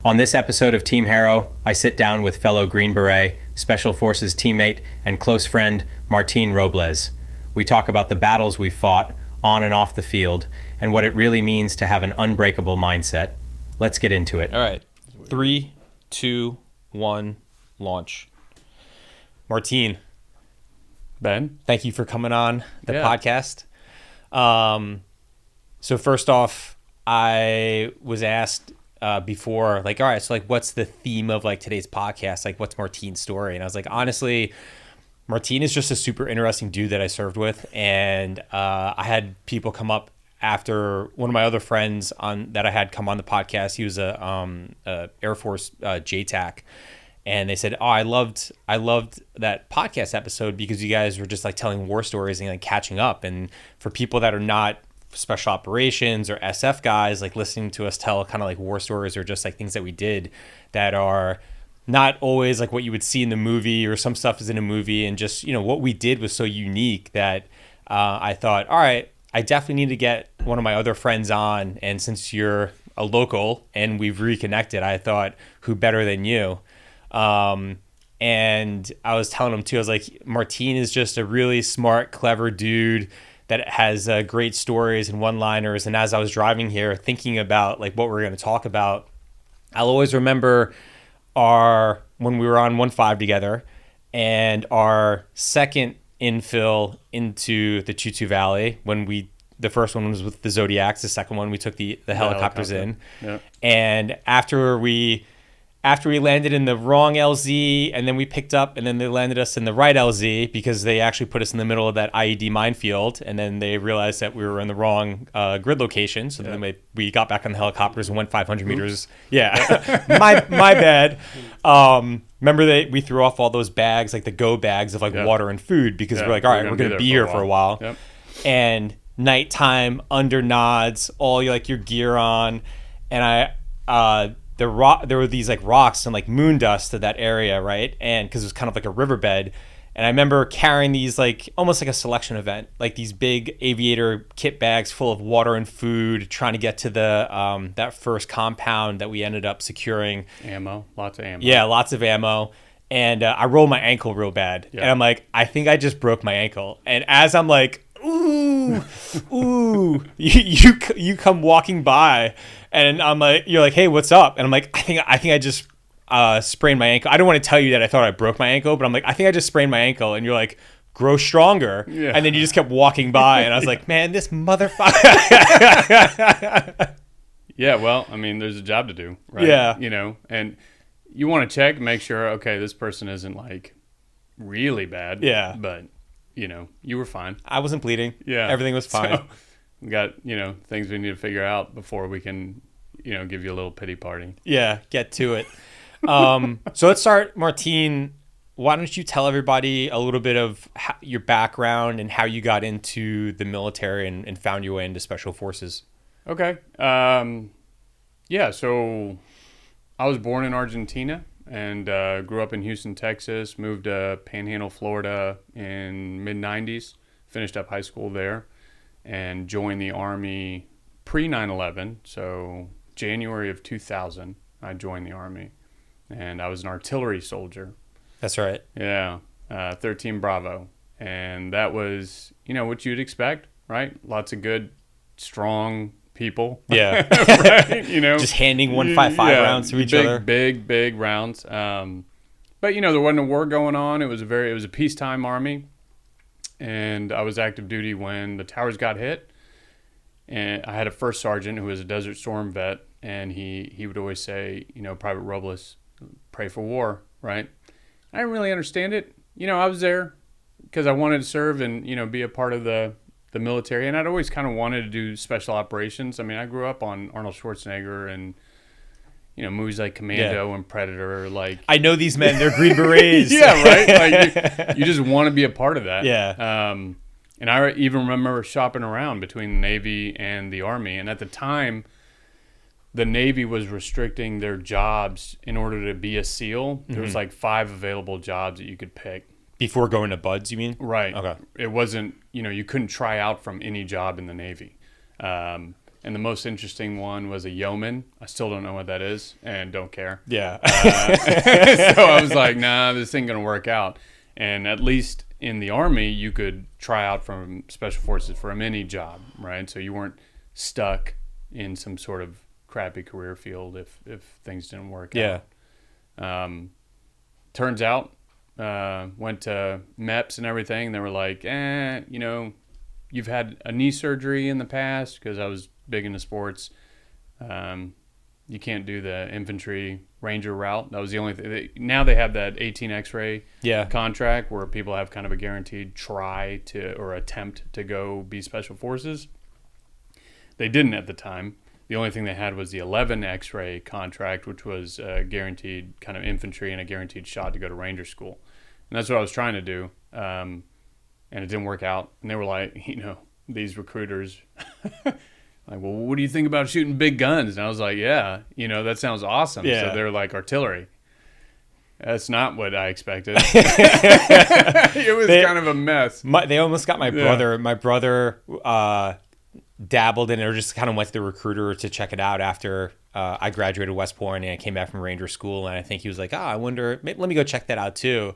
On this episode of Team Harrow, I sit down with fellow Green Beret, Special Forces teammate, and close friend Martin Robles. We talk about the battles we've fought on and off the field and what it really means to have an unbreakable mindset. Let's get into it. All right. 3, 2, 1, launch. Martin. Ben? Thank you for coming on the podcast. So first off, I was asked before, like, all right, so like, what's the theme of like today's podcast? Like, what's Martin's story? And I was like, honestly, Martin is just a super interesting dude that I served with. And I had people come up after one of my other friends that I had come on the podcast. He was a Air Force JTAC. And they said, oh, I loved that podcast episode because you guys were just like telling war stories and like catching up. And for people that are not special operations or SF guys, like listening to us tell kind of like war stories or just like things that we did that are not always like what you would see in the movie, or some stuff is in a movie, and just, you know, what we did was so unique that I thought, all right, I definitely need to get one of my other friends on. And since you're a local and we've reconnected, I thought, who better than you? And I was telling him too, I was like, Martin is just a really smart, clever dude that has great stories and one-liners. And as I was driving here thinking about like what we're going to talk about, I'll always remember when we were on 1-5 together, and our second infill into the Chuchu Valley, the first one was with the Zodiacs, the second one we took the helicopters in. Yeah. And after we landed in the wrong LZ, and then we picked up, and then they landed us in the right LZ because they actually put us in the middle of that IED minefield, and then they realized that we were in the wrong grid location. So then we got back on the helicopters and went 500 meters. Yeah, my bad. Remember we threw off all those bags, like the go bags of like water and food, because we're like, all right, we're gonna be here for a while. Yep. And nighttime, under nods, all your gear on, and there were these like rocks and like moon dust to that area, right? And because it was kind of like a riverbed. And I remember carrying these like almost like a selection event, like these big aviator kit bags full of water and food, trying to get to the that first compound that we ended up securing. Lots of ammo. Yeah, lots of ammo. And I rolled my ankle real bad. Yeah. And I'm like, I think I just broke my ankle. And as I'm like, ooh, you come walking by, and I'm like, you're like, hey, what's up? And I'm like, I think I just sprained my ankle. I don't want to tell you that I thought I broke my ankle, but I'm like, I think I just sprained my ankle. And you're like, grow stronger. Yeah. And then you just kept walking by, and I was like, man, this motherfucker. Yeah, well, I mean, there's a job to do, right? Yeah. You know, and you want to check, make sure, okay, this person isn't like really bad. Yeah. But, you know, you were fine. I wasn't bleeding. Yeah. Everything was fine. So, we got, things we need to figure out before we can, give you a little pity party. Yeah, get to it. So let's start, Martin. Why don't you tell everybody a little bit of your background and how you got into the military and found your way into Special Forces? Okay. Yeah, so I was born in Argentina and grew up in Houston, Texas, moved to Panhandle, Florida in mid-90s, finished up high school there, and joined the Army pre-9/11. So January of 2000, I joined the Army, and I was an artillery soldier. That's right. Yeah, 13 Bravo. And that was, what you'd expect, right? Lots of good, strong people. Yeah. Right? Just handing 155 rounds to each other. Big rounds. But, there wasn't a war going on. It was a peacetime Army. And I was active duty when the towers got hit. And I had a first sergeant who was a Desert Storm vet, and he would always say, Private Robles, pray for war, right? I didn't really understand it. I was there because I wanted to serve and, be a part of the military. And I'd always kind of wanted to do special operations. I mean, I grew up on Arnold Schwarzenegger and, movies like Commando and Predator. Like, I know these men, they're Green Berets. Yeah, right? Like, you just want to be a part of that. Yeah. And I even remember shopping around between the Navy and the Army. And at the time, the Navy was restricting their jobs in order to be a SEAL. There was like 5 available jobs that you could pick. Before going to BUDS, you mean? Right. Okay. It wasn't, you couldn't try out from any job in the Navy. And the most interesting one was a yeoman. I still don't know what that is and don't care. Yeah. So I was like, nah, this ain't going to work out. And at least in the Army, you could try out from Special Forces for a mini job, right? So you weren't stuck in some sort of crappy career field if things didn't work Yeah. out. Turns out, went to MEPS and everything. They were like, you've had a knee surgery in the past, because I was big into sports. You can't do the infantry ranger route. That was the only thing. Now they have that 18 X-ray contract where people have kind of a guaranteed try to or attempt to go be special forces. They didn't at the time. The only thing they had was the 11 X-ray contract, which was a guaranteed kind of infantry and a guaranteed shot to go to ranger school. And that's what I was trying to do. And it didn't work out. And they were like, these recruiters, like, well, what do you think about shooting big guns? And I was like, yeah, that sounds awesome. Yeah. So they're like, artillery. That's not what I expected. It was kind of a mess. They almost got my brother. Yeah. My brother dabbled in it, or just kind of went to the recruiter to check it out after I graduated West Point and I came back from Ranger School. And I think he was like, I wonder, let me go check that out too.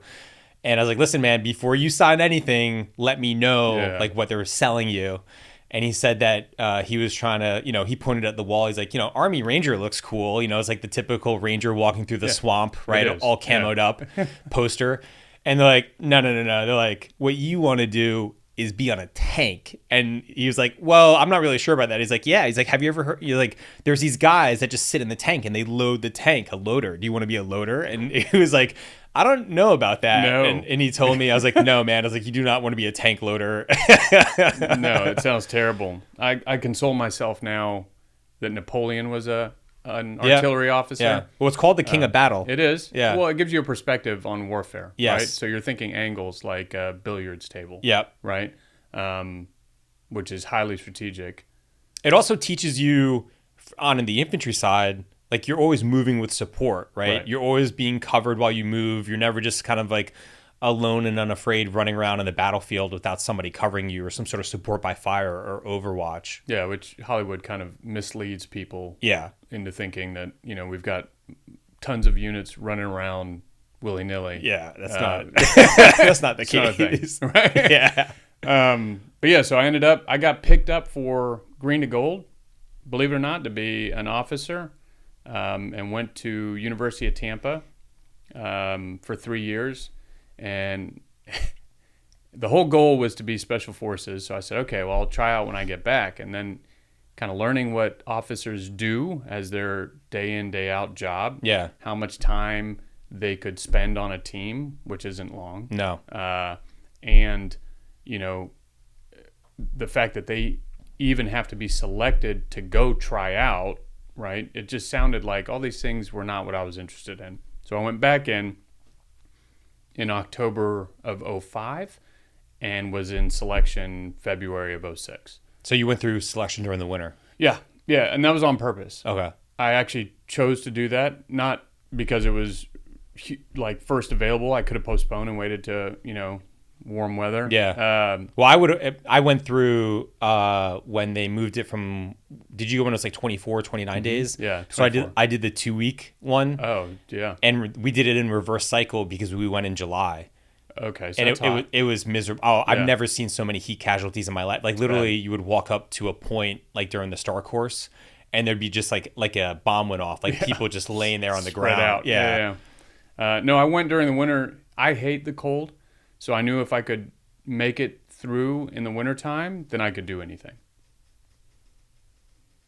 And I was like, listen, man, before you sign anything, let me know like what they're selling you. And he said that he was trying to, he pointed at the wall. He's like, Army Ranger looks cool. It's like the typical Ranger walking through the swamp, right? All camoed up poster. And they're like, no. They're like, what you want to do is be on a tank. And he was like, well, I'm not really sure about that. He's like, yeah. He's like, have you ever heard, like, there's these guys that just sit in the tank and they load the tank, a loader. Do you want to be a loader? And he was like, I don't know about that. No. And he told me, I was like, no, man. I was like, you do not want to be a tank loader. No, it sounds terrible. I console myself now that Napoleon was an artillery officer. Yeah. Well, it's called the King of Battle. It is. Yeah. Well, it gives you a perspective on warfare. Yes. Right? So you're thinking angles like a billiards table. Yep. Right? Which is highly strategic. It also teaches you on the infantry side, like you're always moving with support, right? You're always being covered while you move. You're never just kind of like alone and unafraid running around in the battlefield without somebody covering you or some sort of support by fire or overwatch. Yeah, which Hollywood kind of misleads people into thinking that, we've got tons of units running around willy-nilly. Yeah, that's not the case. Right? Yeah. But yeah, so I got picked up for Green to Gold, believe it or not, to be an officer, and went to University of Tampa for 3 years. And the whole goal was to be Special Forces. So I said, okay, well, I'll try out when I get back. And then kind of learning what officers do as their day in, day out job. Yeah. How much time they could spend on a team, which isn't long. No. And, the fact that they even have to be selected to go try out, right? It just sounded like all these things were not what I was interested in. So I went back in October of 2005 and was in selection February of 2006. So you went through selection during the winter? Yeah. And that was on purpose. Okay. I actually chose to do that, not because it was like first available. I could have postponed and waited to, warm weather. Yeah. Well, I went through when they moved it from, did you go when it was like 24, 29 days? Yeah. 24. So I did the 2-week one. Oh, yeah. And we did it in reverse cycle because we went in July. Okay. So And it was miserable. Oh, I've never seen so many heat casualties in my life. Like literally you would walk up to a point like during the Star Course and there'd be just like a bomb went off. Like people just laying there on the Spread ground. out. Yeah. No, I went during the winter. I hate the cold. So I knew if I could make it through in the wintertime, then I could do anything.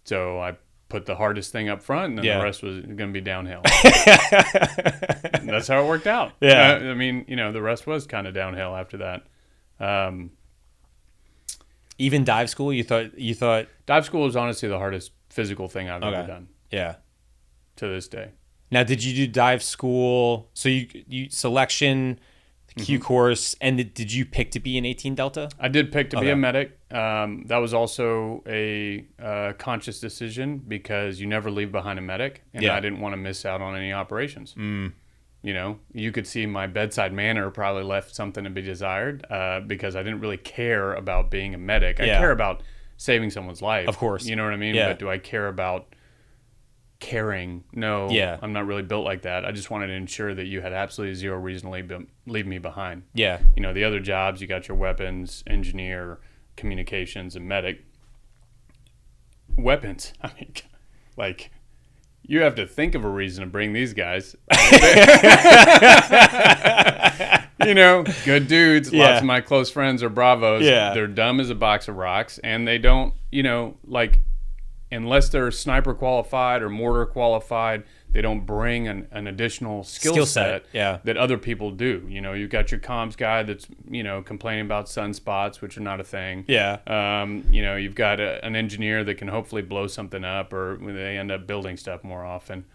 So I put the hardest thing up front, and then the rest was going to be downhill. And that's how it worked out. Yeah. I mean, the rest was kind of downhill after that. Even dive school, you thought Dive school is honestly the hardest physical thing I've ever done. Yeah. To this day. Now, did you do dive school? So you selection, Q course, and did you pick to be an 18 Delta? I did pick to be a medic. That was also a conscious decision because you never leave behind a medic, and I didn't want to miss out on any operations. You could see my bedside manner probably left something to be desired because I didn't really care about being a medic. I care about saving someone's life. Of course. You know what I mean? Yeah. But do I care about caring? No, Yeah. I'm not really built like that. I just wanted to ensure that you had absolutely zero reason to leave me behind. Yeah. You know, the other jobs, you got your weapons, engineer, communications, and medic. Weapons, I mean, like, you have to think of a reason to bring these guys. You know, good dudes. Yeah. Lots of my close friends are bravos. Yeah. They're dumb as a box of rocks, and they don't, you know, like, unless they're sniper qualified or mortar qualified, they don't bring an additional skill set yeah. that other people do. You know, you've got your comms guy that's, you know, complaining about sunspots, which are not a thing. Yeah. You know, you've got an engineer that can hopefully blow something up, or they end up building stuff more often.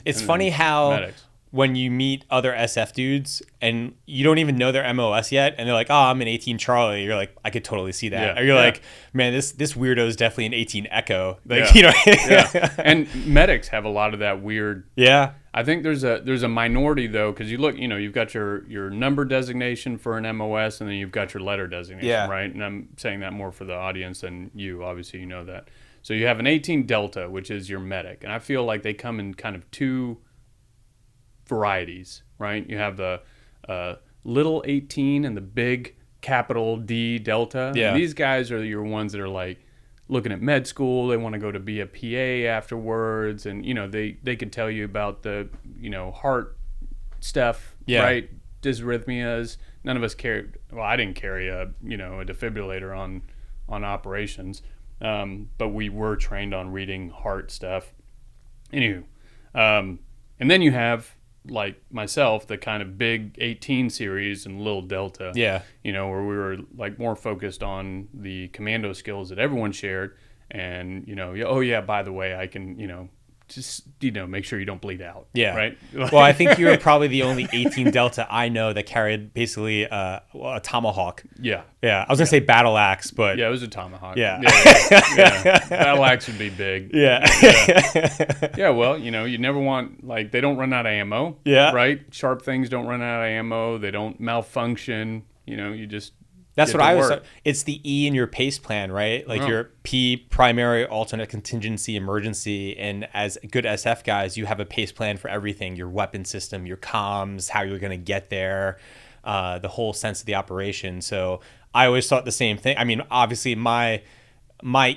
It's funny how medics. when you meet other SF dudes and you don't even know their MOS yet, and they're like, "Oh, I'm an 18 Charlie," you're like, "I could totally see that." Yeah. Or you're Yeah. like, "Man, this weirdo is definitely an 18 Echo." Like, Yeah. you know. Yeah. And medics have a lot of that weird. Yeah. I think there's a minority though, because you look, you know, you've got your number designation for an MOS, and then you've got your letter designation, Yeah. right? And I'm saying that more for the audience than you. Obviously, you know that. So you have an 18 Delta, which is your medic, and I feel like they come in kind of two varieties, right? You have the little 18 and the big capital D Delta. Yeah. And these guys are your ones that are like looking at med school. They want to go to be a PA afterwards, and you know they could tell you about the, you know, heart stuff, Yeah. right? Dysrhythmias. None of us carried. Well, I didn't carry a defibrillator on operations, but we were trained on reading heart stuff. Anywho, and then you have, like myself, the kind of big 18 series and little Delta. Yeah. You know, where we were like more focused on the commando skills that everyone shared, and you know, oh yeah, by the way, I can, you know, just, you know, make sure you don't bleed out. Yeah. Right. Well, I think you were probably the only 18 Delta I know that carried basically a tomahawk. Yeah. Yeah. I was gonna say battle axe, but Yeah, it was a tomahawk. Yeah. Yeah. Battle axe would be big. yeah. Yeah, well, you know, you never want, like, they don't run out of ammo. Yeah. Right? Sharp things don't run out of ammo. They don't malfunction. You know, you just That's get what to I was. work. It's the E in your PACE plan, right? Like Yeah. your P, primary, alternate, contingency, emergency. And as good SF guys, you have a PACE plan for everything: your weapon system, your comms, how you're going to get there, the whole sense of the operation. So I always thought the same thing. I mean, obviously my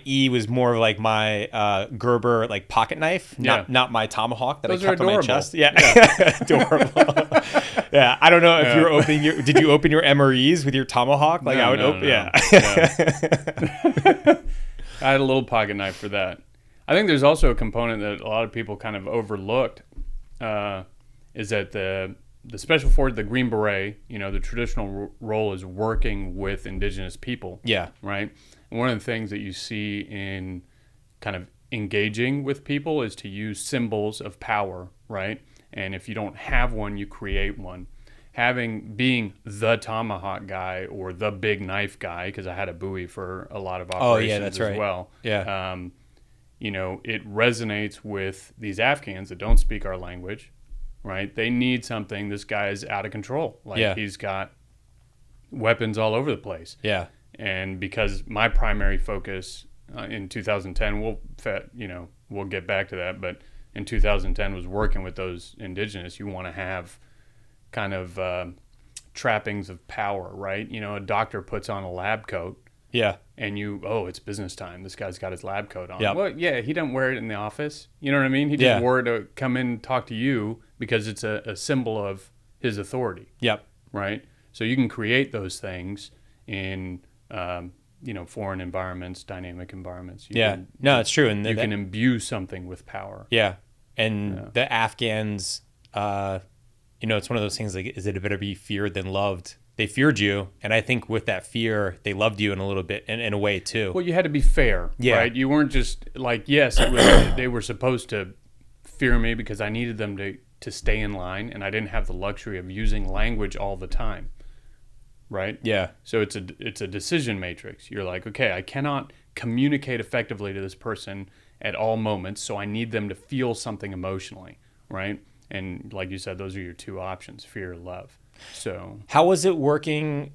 E was more of like my Gerber like pocket knife, Yeah. not my tomahawk that Those I are kept on my adorable. chest. Yeah, adorable. Yeah, I don't know if you were opening your. Did you open your MREs with your tomahawk? Like No, I would no, open. no. Yeah. I had a little pocket knife for that. I think there's also a component that a lot of people kind of overlooked, is that the special force, the Green Beret, you know, the traditional role is working with indigenous people. Yeah. Right. And one of the things that you see in kind of engaging with people is to use symbols of power, right? And if you don't have one, you create one. Being the tomahawk guy or the big knife guy, because I had a buoy for a lot of operations that's as right. well. Yeah. You know, it resonates with these Afghans that don't speak our language, right? They need something. This guy is out of control. Like Yeah. he's got weapons all over the place. Yeah. And because my primary focus in 2010, we'll get back to that, but in 2010 was working with those indigenous. You want to have kind of trappings of power, right? You know, a doctor puts on a lab coat Yeah. and it's business time. This guy's got his lab coat on. Yep. Well, yeah, he doesn't wear it in the office. You know what I mean? He just Yeah. wore it to come in and talk to you because it's a symbol of his authority, Yep. right? So you can create those things in foreign environments, dynamic environments. No, it's true. And You can imbue something with power. Yeah. And the Afghans, it's one of those things like, is it better be feared than loved? They feared you. And I think with that fear, they loved you in a little bit, in a way too. Well, you had to be fair, Yeah. right? You weren't just like, yes, it was, they were supposed to fear me because I needed them to stay in line, and I didn't have the luxury of using language all the time, right? Yeah. So it's a decision matrix. You're like, okay, I cannot communicate effectively to this person at all moments, so I need them to feel something emotionally, right? And like you said, those are your two options: fear or love. So How was it working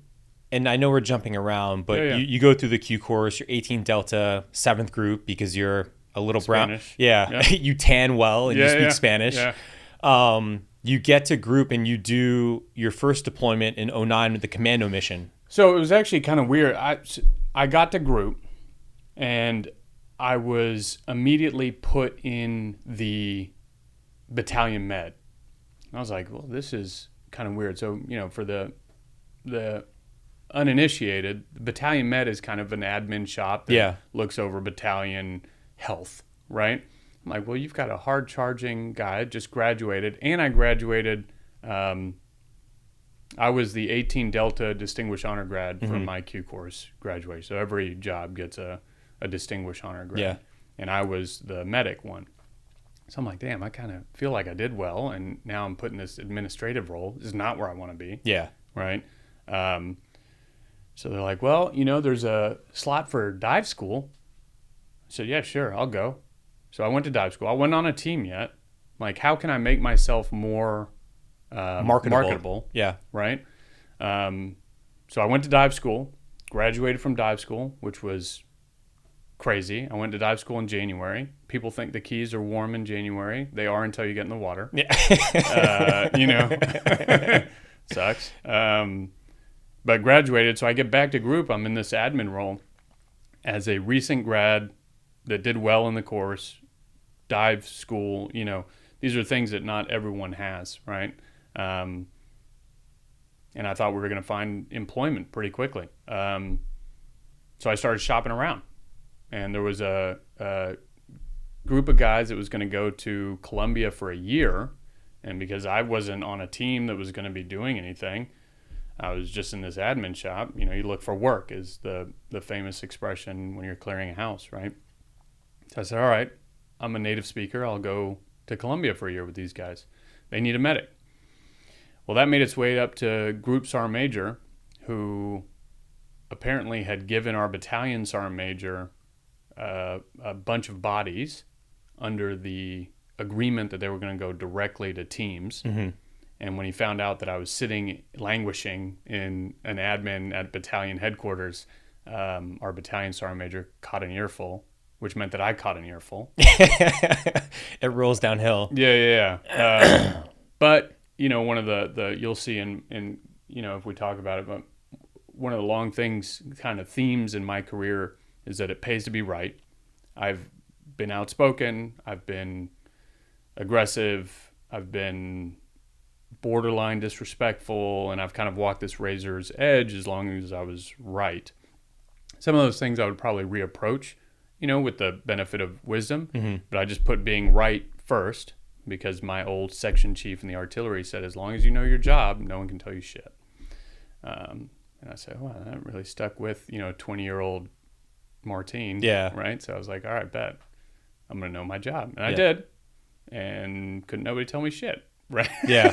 and I know we're jumping around, but Yeah. You go through the Q course, you're 18 Delta, 7th group because you're a little Spanish. brown. Yeah. You tan well and you speak Spanish. Yeah. You get to group and you do your first deployment in 09 with the commando mission. So it was actually kind of weird. I got to group, and I was immediately put in the battalion med. I was like, well, this is kind of weird. So, for the uninitiated, the battalion med is kind of an admin shop that looks over battalion health, right? I'm like, well, you've got a hard charging guy, just graduated, and I graduated. I was the 18 Delta Distinguished Honor Grad from my Q course graduation. So every job gets a Distinguished Honor Grad. Yeah. And I was the medic one. So I'm like, damn, I kind of feel like I did well, and now I'm put in this administrative role. This is not where I want to be. Yeah. Right? So they're like, well, there's a slot for dive school. I said, yeah, sure, I'll go. So I went to dive school. I wasn't on a team yet. Like, how can I make myself more marketable? Yeah. Right? So I went to dive school, graduated from dive school, which was crazy. I went to dive school in January. People think the Keys are warm in January. They are until you get in the water. Yeah. Sucks. But graduated, so I get back to group. I'm in this admin role as a recent grad that did well in the course, dive school. These are things that not everyone has, right? And I thought we were going to find employment pretty quickly. So I started shopping around, and there was a group of guys that was going to go to Colombia for a year. And because I wasn't on a team that was going to be doing anything, I was just in this admin shop. You look for work is the famous expression when you're clearing a house, right? So I said, all right, I'm a native speaker. I'll go to Colombia for a year with these guys. They need a medic. Well, that made its way up to Group Sergeant Major, who apparently had given our battalion Sergeant Major a bunch of bodies under the agreement that they were going to go directly to teams. Mm-hmm. And when he found out that I was languishing in an admin at battalion headquarters, our battalion Sergeant Major caught an earful, which meant that I caught an earful. It rolls downhill. Yeah. But, one of the you'll see in if we talk about it, but one of the long things, kind of themes in my career is that it pays to be right. I've been outspoken. I've been aggressive. I've been borderline disrespectful, and I've kind of walked this razor's edge as long as I was right. Some of those things I would probably reapproach, with the benefit of wisdom, but I just put being right first because my old section chief in the artillery said, as long as you know your job, no one can tell you shit. And I said, wow, that really stuck with, 20-year-old Martine. Yeah. Right? So I was like, all right, bet. I'm going to know my job. And I did. And couldn't nobody tell me shit. Right. Yeah.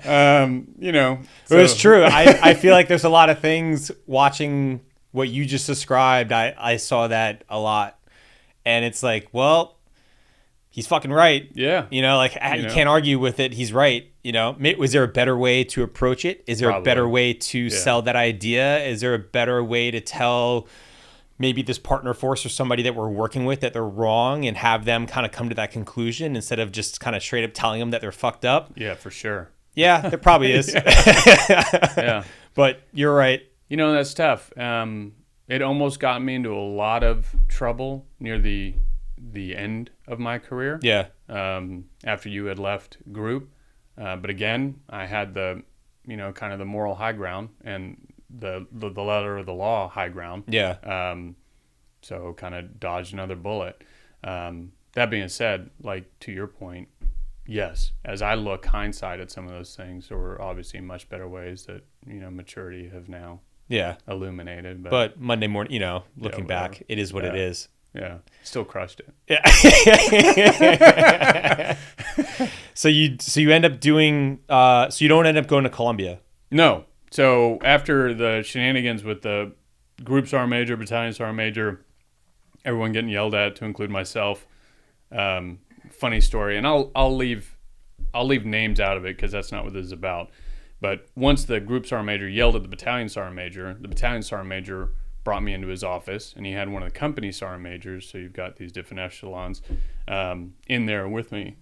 So. It was true. I feel like there's a lot of things watching what you just described. I saw that a lot, and it's like, well, he's fucking right. Yeah. You can't argue with it. He's right. Was there a better way to approach it? Is there a better way to sell that idea? Is there a better way to tell maybe this partner force or somebody that we're working with that they're wrong and have them kind of come to that conclusion instead of just kind of straight up telling them that they're fucked up? Yeah, for sure. Yeah, there probably is. Yeah. But you're right. That's tough. It almost got me into a lot of trouble near the end of my career. Yeah. After you had left group. But again, I had the, kind of the moral high ground and the letter of the law high ground. Yeah. So kind of dodged another bullet. That being said, like to your point, yes, as I look hindsight at some of those things, there were obviously much better ways that, maturity have now illuminated. But Monday morning, looking back, it is what it is. Yeah. Still crushed it. Yeah. So you end up doing, so you don't end up going to Colombia. No. So after the shenanigans with the Group Sergeant Major, Battalion Sergeant Major, everyone getting yelled at, to include myself. Funny story, and I'll leave names out of it because that's not what this is about. But once the group sergeant major yelled at the battalion sergeant major, the battalion sergeant major brought me into his office, and he had one of the company sergeant majors, so you've got these different echelons, in there with me.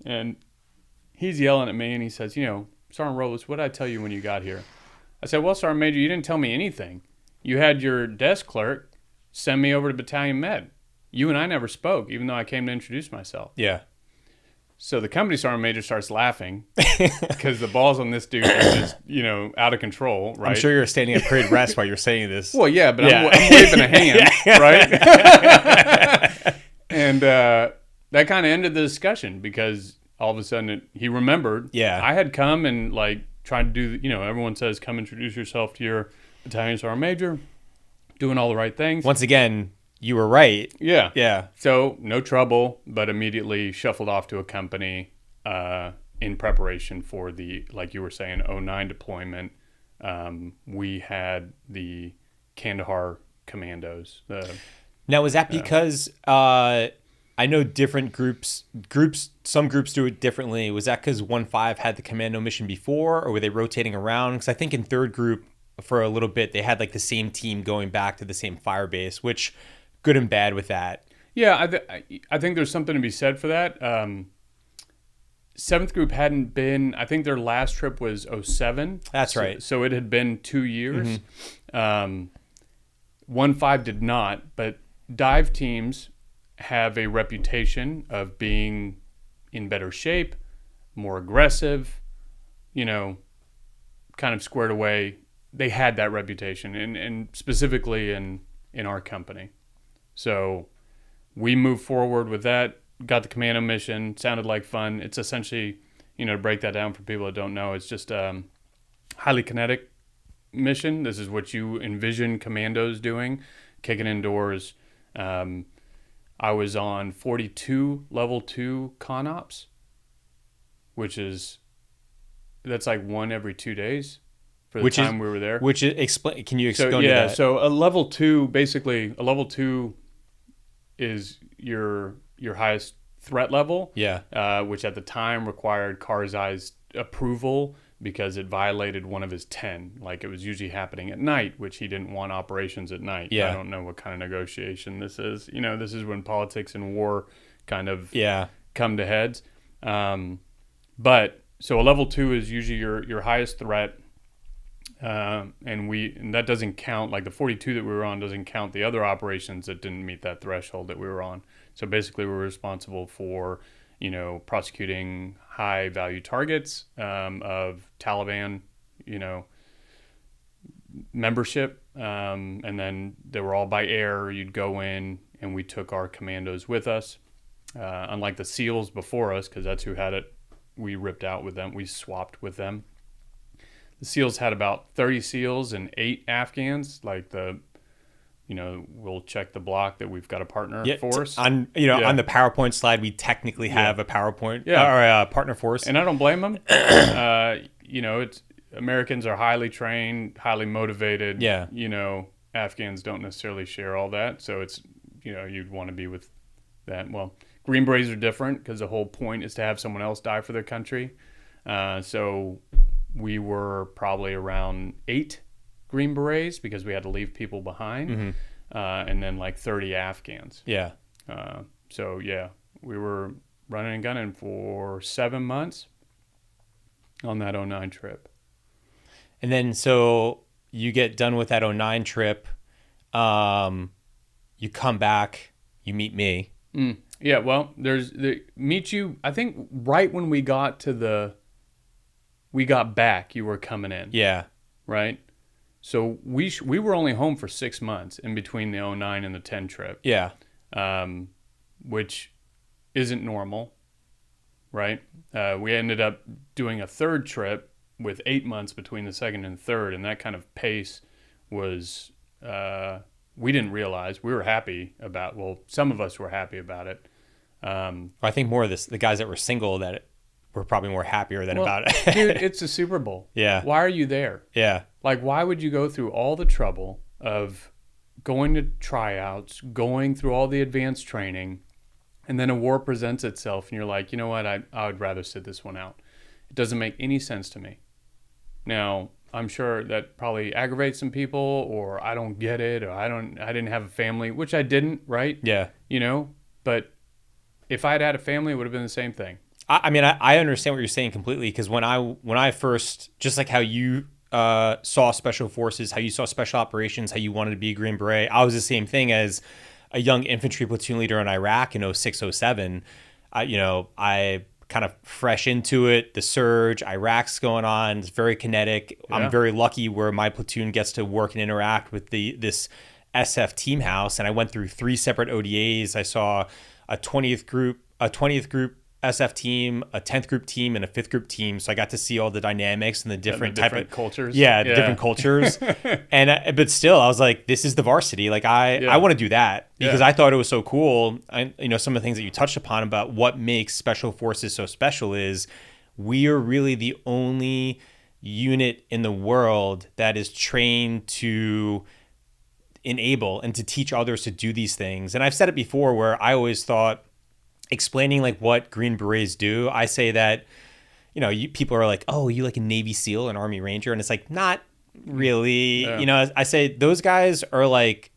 And he's yelling at me, and he says, Sergeant Robles, what did I tell you when you got here? I said, well, Sergeant Major, you didn't tell me anything. You had your desk clerk send me over to Battalion Med. You and I never spoke, even though I came to introduce myself. Yeah. So the company sergeant major starts laughing because the balls on this dude are just, out of control, right? I'm sure you're standing at parade rest while you're saying this. Well, yeah, but I'm waving a hand, right? And that kind of ended the discussion because all of a sudden he remembered. Yeah. I had come and tried to do, everyone says come introduce yourself to your battalion sergeant major, doing all the right things. Once again, you were right. Yeah. Yeah. So no trouble, but immediately shuffled off to a company in preparation for the, like you were saying, 09 deployment. We had the Kandahar commandos. Now, was that because I know different groups, some groups do it differently. Was that because 1-5 had the commando mission before, or were they rotating around? Because I think in third group for a little bit, they had the same team going back to the same fire base, which good and bad with that. Yeah, I think there's something to be said for that. 7th group hadn't been, I think their last trip was 07. That's right. So it had been 2 years. 1-5 did not, but dive teams have a reputation of being in better shape, more aggressive, kind of squared away. They had that reputation, and specifically in our company. So we moved forward with that, got the commando mission, sounded like fun. It's essentially, to break that down for people that don't know, it's just a highly kinetic mission. This is what you envision commandos doing, kicking indoors. I was on 42 level 2 con ops, that's like one every 2 days for the time we were there. Can you explain to that? So a level 2, basically, a level 2 is your highest threat level. Yeah. Which at the time required Karzai's approval because it violated one of his 10. It was usually happening at night, which he didn't want operations at night. Yeah. I don't know what kind of negotiation this is. This is when politics and war kind of come to heads. But so a level 2 is usually your highest threat. And that doesn't count, the 42 that we were on doesn't count the other operations that didn't meet that threshold that we were on. So basically we're responsible for, prosecuting high value targets, of Taliban, membership. And then they were all by air. You'd go in and we took our commandos with us. Unlike the SEALs before us, because that's who had it, we ripped out with them. We swapped with them. The SEALs had about 30 SEALs and 8 Afghans. We'll check the block that we've got a partner force. On the PowerPoint slide, we technically have a PowerPoint or a partner force. And I don't blame them. Americans are highly trained, highly motivated. Yeah. Afghans don't necessarily share all that. So it's, you'd want to be with that. Well, Green Berets are different because the whole point is to have someone else die for their country. So we were probably around 8 Green Berets because we had to leave people behind, and then 30 Afghans. Yeah. We were running and gunning for 7 months on that 09 trip. And then so you get done with that 09 trip, you come back, you meet me. Yeah, well, meet you, I think right when we got back, you were coming in. Yeah. Right? So we were only home for 6 months in between the 09 and the 10 trip. Yeah. Which isn't normal, right? We ended up doing a third trip with 8 months between the second and third, and that kind of pace was, we didn't realize. We were happy about, some of us were happy about it. I think more of the guys that were single that were probably more happier than about it. Dude, it's a Super Bowl. Yeah. Why are you there? Yeah. Why would you go through all the trouble of going to tryouts, going through all the advanced training, and then a war presents itself and you're like, you know what, I would rather sit this one out. It doesn't make any sense to me. Now, I'm sure that probably aggravates some people, or I don't get it, or I didn't have a family, which I didn't, right? Yeah. You know, but if I'd had a family, it would have been the same thing. I mean, I understand what you're saying completely, because when I first, just like how you saw special forces, how you saw special operations, how you wanted to be a Green Beret, I was the same thing as a young infantry platoon leader in Iraq in 06, 07. I kind of fresh into it, the surge, Iraq's going on, it's very kinetic. Yeah. I'm very lucky where my platoon gets to work and interact with this SF team house, and I went through 3 separate ODAs. I saw a 20th group SF team, a 10th group team, and a 5th group team. So I got to see all the dynamics and the different cultures. Yeah, the different cultures. And but still, I was like, this is the varsity. Like I want to do that, because I thought it was so cool. Some of the things that you touched upon about what makes special forces so special is we are really the only unit in the world that is trained to enable and to teach others to do these things. And I've said it before, where I always thought, explaining like what Green Berets do, I say that, people are like, oh, you like a Navy SEAL, an Army Ranger? And it's like, not really. Yeah. I say those guys are like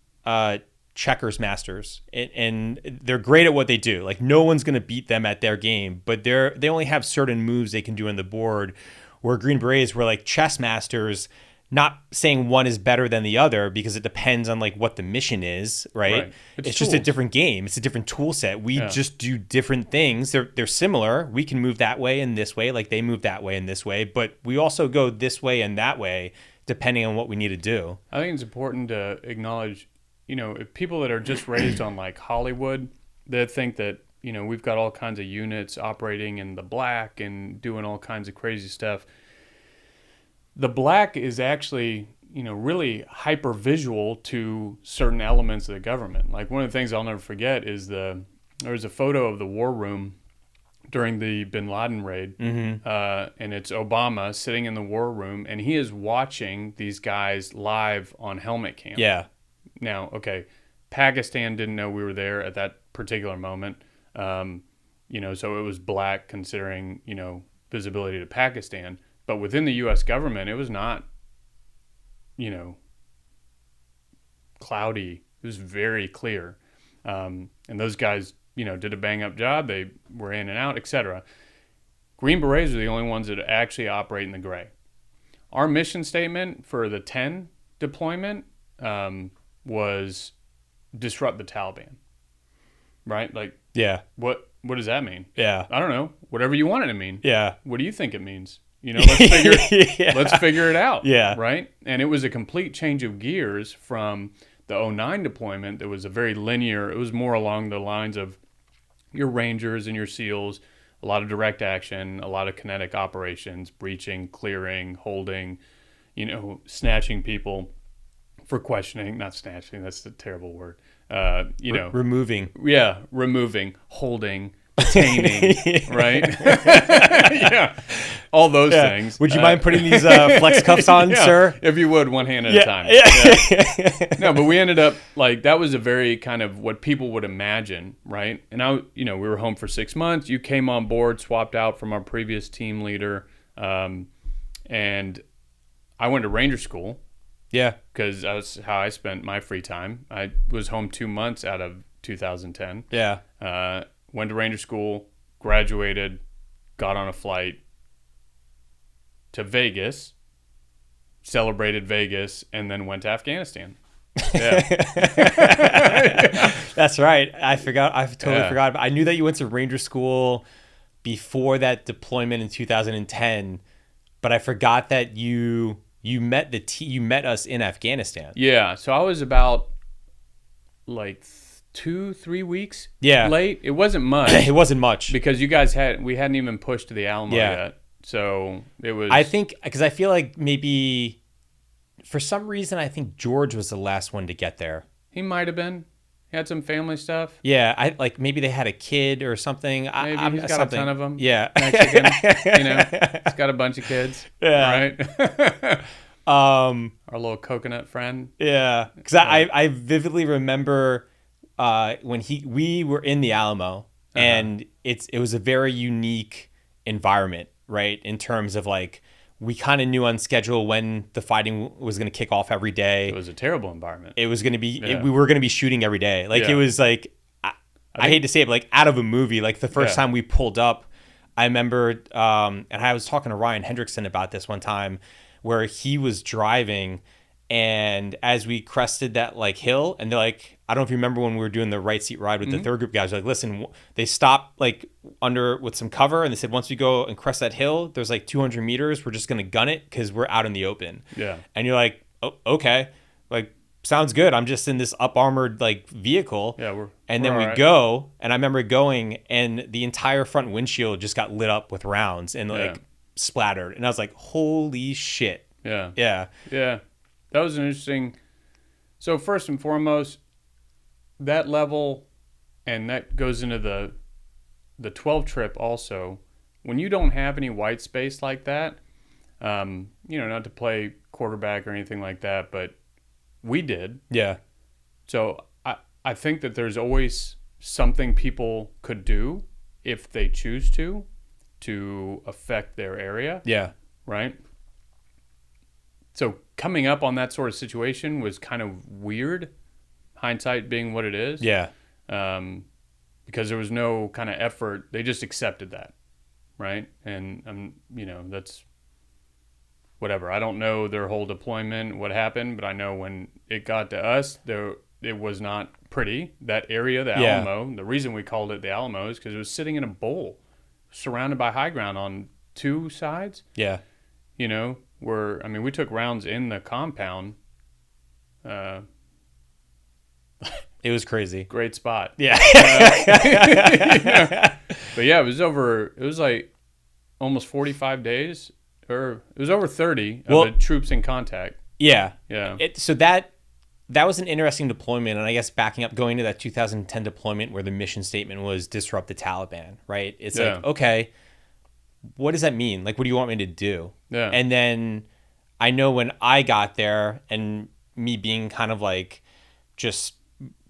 checkers masters, and they're great at what they do. Like, no one's going to beat them at their game, but they only have certain moves they can do on the board, where Green Berets were like chess masters. Not saying one is better than the other, because it depends on like what the mission is, right? It's just a different game. It's a different tool set. We just do different things. They're similar. We can move that way and this way, like they move that way and this way, but we also go this way and that way, depending on what we need to do. I think it's important to acknowledge, if people that are just raised on like Hollywood, they think that, we've got all kinds of units operating in the black and doing all kinds of crazy stuff. The black is actually, really hyper visual to certain elements of the government. Like, one of the things I'll never forget is there was a photo of the war room during the bin Laden raid, and it's Obama sitting in the war room, and he is watching these guys live on helmet cam. Yeah. Now, okay, Pakistan didn't know we were there at that particular moment, so it was black considering, visibility to Pakistan. But within the U.S. government, it was not, cloudy. It was very clear. And those guys, did a bang-up job. They were in and out, etc. Green Berets are the only ones that actually operate in the gray. Our mission statement for the 10 deployment was disrupt the Taliban. Right? Like, Yeah. what does that mean? Yeah. I don't know. Whatever you want it to mean. Yeah. What do you think it means? Let's figure it out. Yeah. Right. And it was a complete change of gears from the 09 deployment. That was a very linear. It was more along the lines of your Rangers and your SEALs, a lot of direct action, a lot of kinetic operations, breaching, clearing, holding, snatching people for questioning. Not snatching. That's a terrible word. Removing. Yeah. Removing, holding, detaining, right? Yeah, all those things. Would you mind putting these flex cuffs on, sir? If you would, one hand at a time. Yeah. No, but we ended up like, that was a very kind of what people would imagine, right? And we were home for 6 months. You came on board, swapped out from our previous team leader, and I went to Ranger School. Yeah, because that was how I spent my free time. I was home 2 months out of 2010. Yeah. Went to Ranger School, graduated, got on a flight to Vegas, celebrated Vegas, and then went to Afghanistan. Yeah. That's right. I forgot. I totally forgot. But I knew that you went to Ranger School before that deployment in 2010, but I forgot that you met you met us in Afghanistan. Yeah. So I was about like 2-3 weeks late. It wasn't much. It wasn't much because you guys we hadn't even pushed to the Alamo yet. So it was. I think because I feel like maybe for some reason I think George was the last one to get there. He might have been. He had some family stuff. Yeah, I like maybe they had a kid or something. Maybe he's got a ton of them. Yeah, Mexican. He's got a bunch of kids. Yeah, right. Our little coconut friend. Yeah, because I vividly remember when we were in the Alamo, and it was a very unique environment, right? In terms of like we kind of knew on schedule when the fighting was going to kick off every day. It was a terrible environment. It was going to be, we were going to be shooting every day. Like, Yeah. it was like, I hate to say it, but like out of a movie. Like the first Yeah. time we pulled up, I remember, and I was talking to Ryan Hendrickson about this one time, where he was driving, and as we crested that like hill, and they're like, I don't know if you remember when we were doing the right seat ride with the third group guys, like, listen, they stopped like under with some cover, and they said, once we go and crest that hill, there's like 200 meters, we're just going to gun it because we're out in the open. Yeah. And you're like, oh, okay, like, sounds good. I'm just in this up armored like vehicle. Yeah, and then we're we all right. go, and I remember going, and the entire front windshield just got lit up with rounds and like splattered. And I was like, holy shit. Yeah. Yeah. Yeah. That was an interesting. So first and foremost, that level, and that goes into the 12 trip also. When you don't have any white space like that, not to play quarterback or anything like that, but we did. Yeah. So I think that there's always something people could do if they choose to affect their area. Yeah. Right? So coming up on that sort of situation was kind of weird, hindsight being what it is. Yeah. Because there was no kind of effort. They just accepted that, right? And, that's whatever. I don't know their whole deployment, what happened, but I know when it got to us, it was not pretty. That area, the Yeah. Alamo, the reason we called it the Alamo is because it was sitting in a bowl, surrounded by high ground on two sides. Yeah. We took rounds in the compound. It was crazy. Great spot. Yeah. But yeah, it was like almost 45 days, or it was over 30 of the troops in contact. Yeah. Yeah. So that was an interesting deployment. And I guess backing up, going to that 2010 deployment where the mission statement was disrupt the Taliban, right? It's like, okay, what does that mean? Like, what do you want me to do? Yeah. And then I know when I got there, and me being kind of like just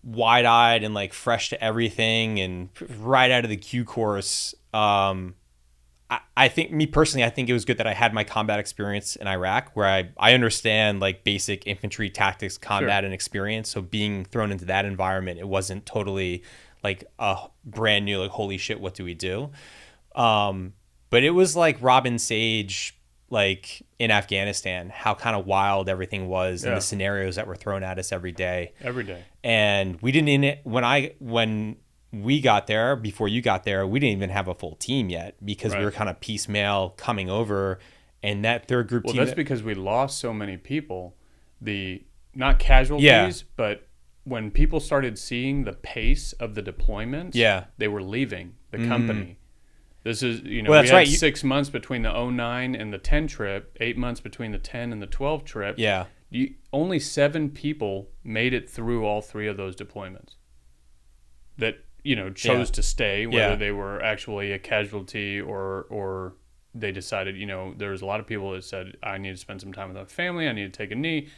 wide-eyed and like fresh to everything and right out of the Q course, I think, me personally, I think it was good that I had my combat experience in Iraq, where I understand like basic infantry tactics, combat, and experience. So being thrown into that environment, it wasn't totally like a brand new, like, holy shit, what do we do? But it was like Robin Sage, like in Afghanistan, how kind of wild everything was, and the scenarios that were thrown at us every day. And we didn't, when we got there, before you got there, we didn't even have a full team yet, because we were kind of piecemeal coming over, and that third group team. Well, that's because we lost so many people. Not casualties, but when people started seeing the pace of the deployments, they were leaving the company. This is, we had 6 months between the 09 and the 10 trip, 8 months between the 10 and the 12 trip. Yeah. Only 7 people made it through all 3 of those deployments that, chose to stay, whether they were actually a casualty or they decided, there was a lot of people that said, I need to spend some time with my family, I need to take a knee,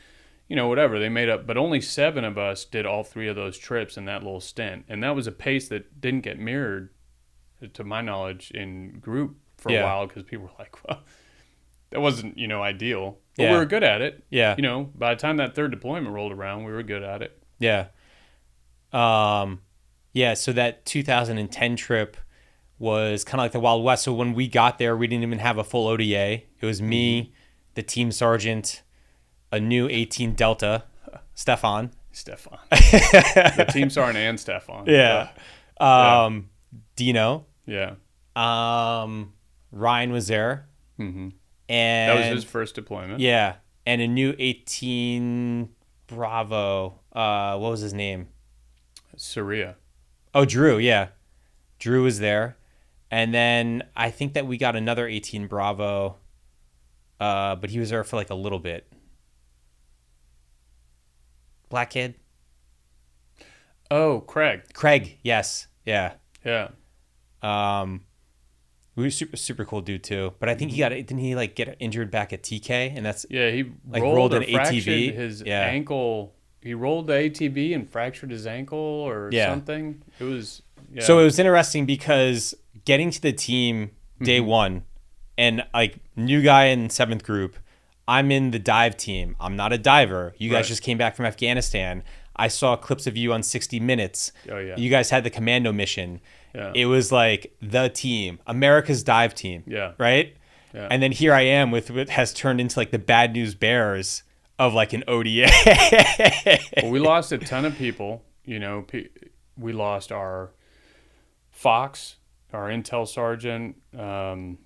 whatever. They made up, but only 7 of us did all 3 of those trips in that little stint. And that was a pace that didn't get mirrored, to my knowledge, in group for a while, because people were like, well, that wasn't, ideal. But we were good at it. Yeah. By the time that third deployment rolled around, we were good at it. Yeah. So that 2010 trip was kind of like the Wild West. So when we got there, we didn't even have a full ODA. It was me, the team sergeant, a new 18 Delta, Stefan. The team sergeant and Stefan. Yeah. Dino. Yeah. Ryan was there. Mm-hmm. And that was his first deployment. Yeah. And a new 18 Bravo. What was his name? Syria. Oh, Drew. Yeah. Drew was there. And then I think that we got another 18 Bravo. But he was there for like a little bit. Black kid. Oh, Craig. Yes. Yeah. Yeah. We were super cool dude too. But I think didn't he like get injured back at TK? And that's he like rolled an ATV. ATV. His ankle. He rolled the ATV and fractured his ankle or something. It was. Yeah. So it was interesting because getting to the team day one, and like new guy in 7th group. I'm in the dive team. I'm not a diver. You guys just came back from Afghanistan. I saw clips of you on 60 Minutes. Oh, yeah. You guys had the commando mission. Yeah. It was like the team, America's dive team. Yeah. Right? Yeah. And then here I am with what has turned into like the Bad News Bears of like an ODA. Well, we lost a ton of people. You know, we lost our Fox, our intel sergeant.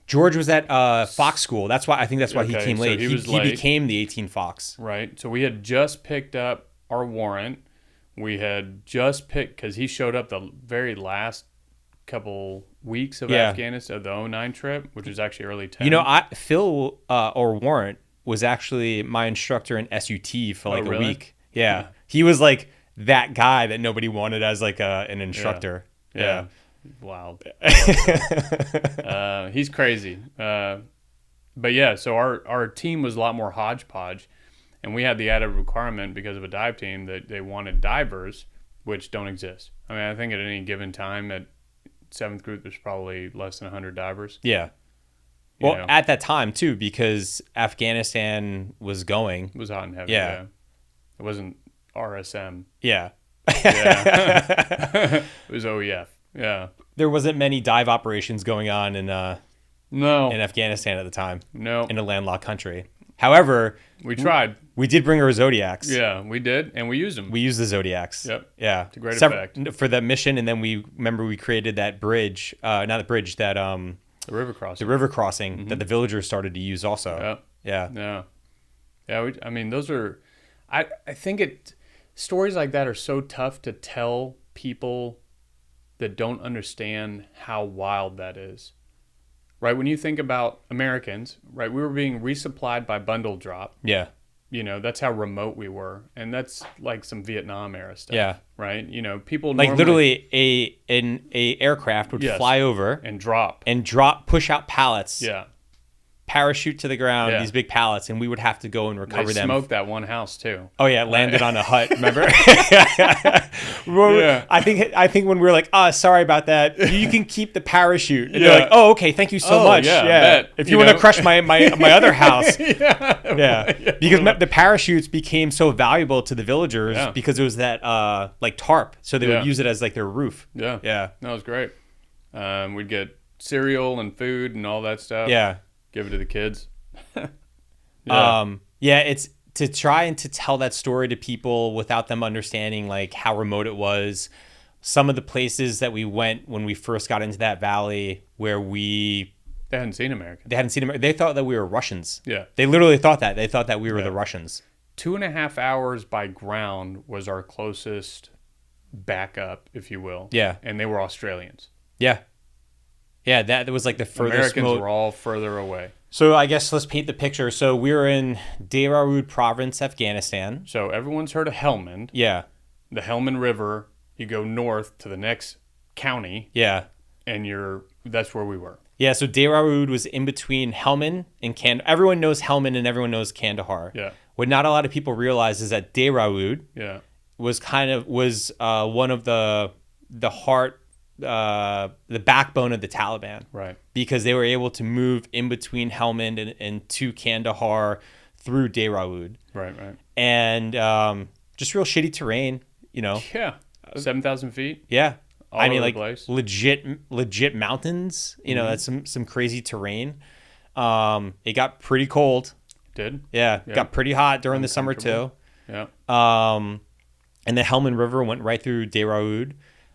George was at Fox School. That's why he Okay, came so late. he was He late. became the 18 Fox. Right. So we had just picked up our warrant. We had just picked, because he showed up the very last couple weeks of Afghanistan, of the 09 trip, which was actually early 10. You know, Phil or Warrant was actually my instructor in SUT for like a really? week. Yeah. He was like that guy that nobody wanted as like an instructor. Yeah. Wild. He's crazy. But yeah, so our team was a lot more hodgepodge, and we had the added requirement because of a dive team that they wanted divers, which don't exist. I mean, I think at any given time at 7th group, there's probably less than 100 divers. Yeah. You Well, know? at that time too, because Afghanistan was going. It was hot and heavy. Yeah. It wasn't RSM. Yeah. Yeah. It was OEF. Yeah. There wasn't many dive operations going on in No. Afghanistan at the time. No. In a landlocked country. However, We tried. we did bring our Zodiacs. Yeah, we did, and we used them. We used the Zodiacs. Yep. Yeah. To great effect. For that mission, and then we created that bridge, not the bridge, that The river crossing. the river crossing that the villagers started to use also. Yeah. Yeah. Yeah. I mean, those are, I think stories like that are so tough to tell people that don't understand how wild that is. Right? When you think about Americans, right, we were being resupplied by bundle drop. Yeah. You know, that's how remote we were. And that's like some Vietnam era stuff. Yeah. Right? You know, people Like normally, literally an aircraft would Yes. fly over and drop. and push out pallets. Yeah. Parachute to the ground, Yeah. these big pallets, and we would have to go and They recover them. smoked that one house too. Oh yeah, it landed on a hut. Remember? Yeah. I think when we were like, sorry about that, you can keep the parachute. And Yeah. they're like, oh, okay, thank you so Oh, much. yeah, I Yeah. bet. If You you want to know? crush my other house. Yeah. Because the parachutes became so valuable to the villagers Yeah. because it was that like tarp, so they Yeah. would use it as like their roof. Yeah. Yeah. That was great. We'd get cereal and food and all that stuff. Yeah. Give it to the kids. It's to try and to tell that story to people without them understanding like how remote it was. Some of the places that we went when we first got into that valley where They hadn't seen America. they hadn't seen them. They thought that we were Russians. Yeah. They literally thought that. They thought that we were Yeah. the Russians. 2.5 hours by ground was our closest backup, if you will. Yeah. And they were Australians. Yeah. Yeah, that was like the furthest. Americans were all further away. So I guess let's paint the picture. So we were in Darawud province, Afghanistan. So everyone's heard of Helmand. Yeah. The Helmand River, you go north to the next county, Yeah. and that's where we were. Yeah, so Darawud was in between Helmand and Kandahar. Everyone knows Helmand and everyone knows Kandahar. Yeah. What not a lot of people realize is that Darawud Yeah. was one of the heart, the backbone of the Taliban. Right. Because they were able to move in between Helmand and to Kandahar through Darawud. Right. And just real shitty terrain, you know. Yeah. 7,000 feet. Yeah. All I mean, over the like place. legit mountains, you know, that's some crazy terrain. It got pretty cold. Did. Yeah. It got pretty hot during the summer too. Yeah. And the Helmand River went right through Darawud.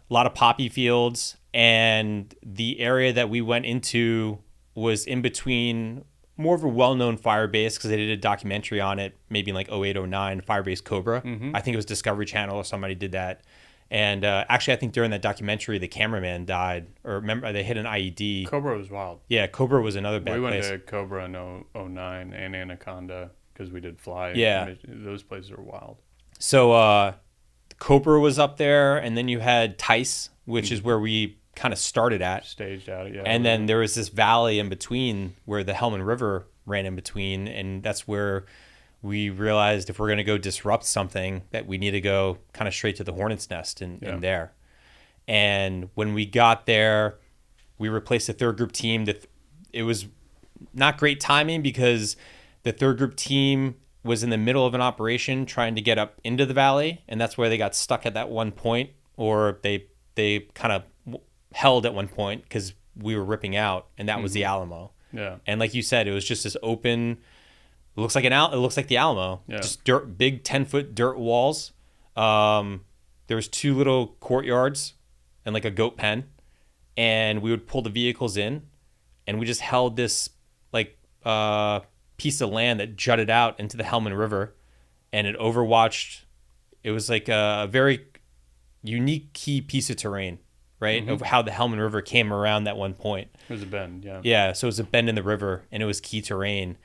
A lot of poppy fields, and the area that we went into was in between more of a well-known fire base because they did a documentary on it maybe in like 08, 09, Firebase Cobra. I think it was Discovery Channel or somebody did that. And actually, I think during that documentary, the cameraman died. Or remember, they hit an IED. Cobra was wild. Yeah, Cobra was another bad We went place. to Cobra in 09 and Anaconda because we did fly. Yeah. Those places are wild. So Cobra was up there, and then you had Tice, which is where we kind of started at. Staged out. Yeah. And then there was this valley in between where the Helmand River ran in between, and that's where we realized if we're going to go disrupt something that we need to go kind of straight to the hornet's nest in there. And when we got there, we replaced the third group team. It was not great timing because the third group team was in the middle of an operation trying to get up into the valley, and that's where they got stuck at that one point, or they kind of held at one point because we were ripping out, and that was the Alamo. Yeah. And like you said, it was just this open. It looks like the Alamo. Yeah. Just dirt, big 10-foot dirt walls. There was 2 little courtyards and like a goat pen, and we would pull the vehicles in, and we just held this like piece of land that jutted out into the Hellman River, and it overwatched. It was like a very unique key piece of terrain, right? Of how the Hellman River came around that one point. It was a bend, yeah. Yeah, so it was a bend in the river, and it was key terrain,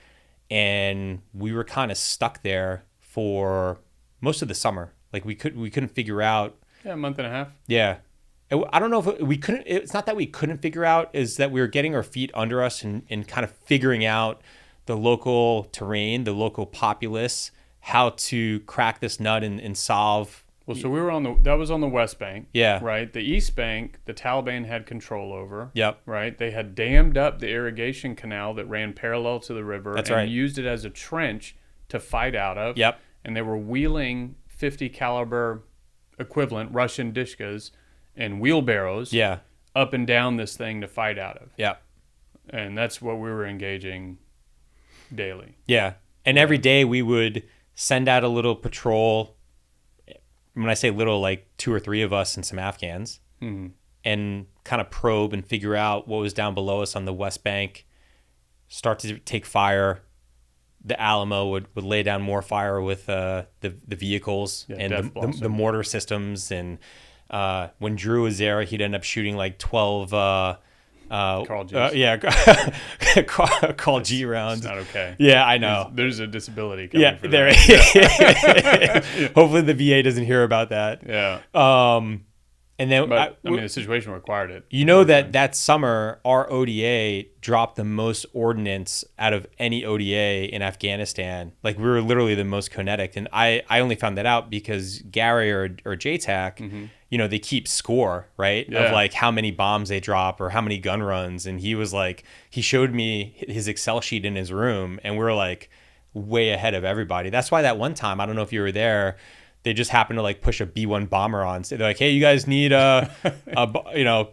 and we were kind of stuck there for most of the summer. Like we couldn't figure out. Yeah, a month and a half. Yeah. I don't know if we couldn't. It's not that we couldn't figure out, is that we were getting our feet under us and kind of figuring out the local terrain, the local populace, how to crack this nut and solve. Well, so we were that was on the West Bank. Yeah. Right. The East Bank, the Taliban had control over. Yep. Right. They had dammed up the irrigation canal that ran parallel to the river. That's and right. used it as a trench to fight out of. Yep. And they were wheeling 50 caliber equivalent Russian Dishkas and wheelbarrows. Yeah. Up and down this thing to fight out of. Yeah. And that's what we were engaging daily. Yeah. And every day we would send out a little patrol. When I say little, like 2 or 3 of us and some Afghans, and kind of probe and figure out what was down below us on the West Bank, start to take fire. The Alamo would lay down more fire with the vehicles and the mortar systems. And when Drew was there, he'd end up shooting like 12 Carl G's. Call G rounds. It's not okay. Yeah, I know. There's a disability coming for there. that. Hopefully the VA doesn't hear about that. Yeah. And then, But I mean, the situation required it. you know, that summer, our ODA dropped the most ordnance out of any ODA in Afghanistan. Like, we were literally the most kinetic. And I only found that out because Gary or JTAC, you know, they keep score, right? Yeah. Of like how many bombs they drop or how many gun runs. And he was like, he showed me his Excel sheet in his room, and we were like way ahead of everybody. That's why that one time, I don't know if you were there, they just happened to like push a B-1 bomber on. So they're like, hey, you guys need you know,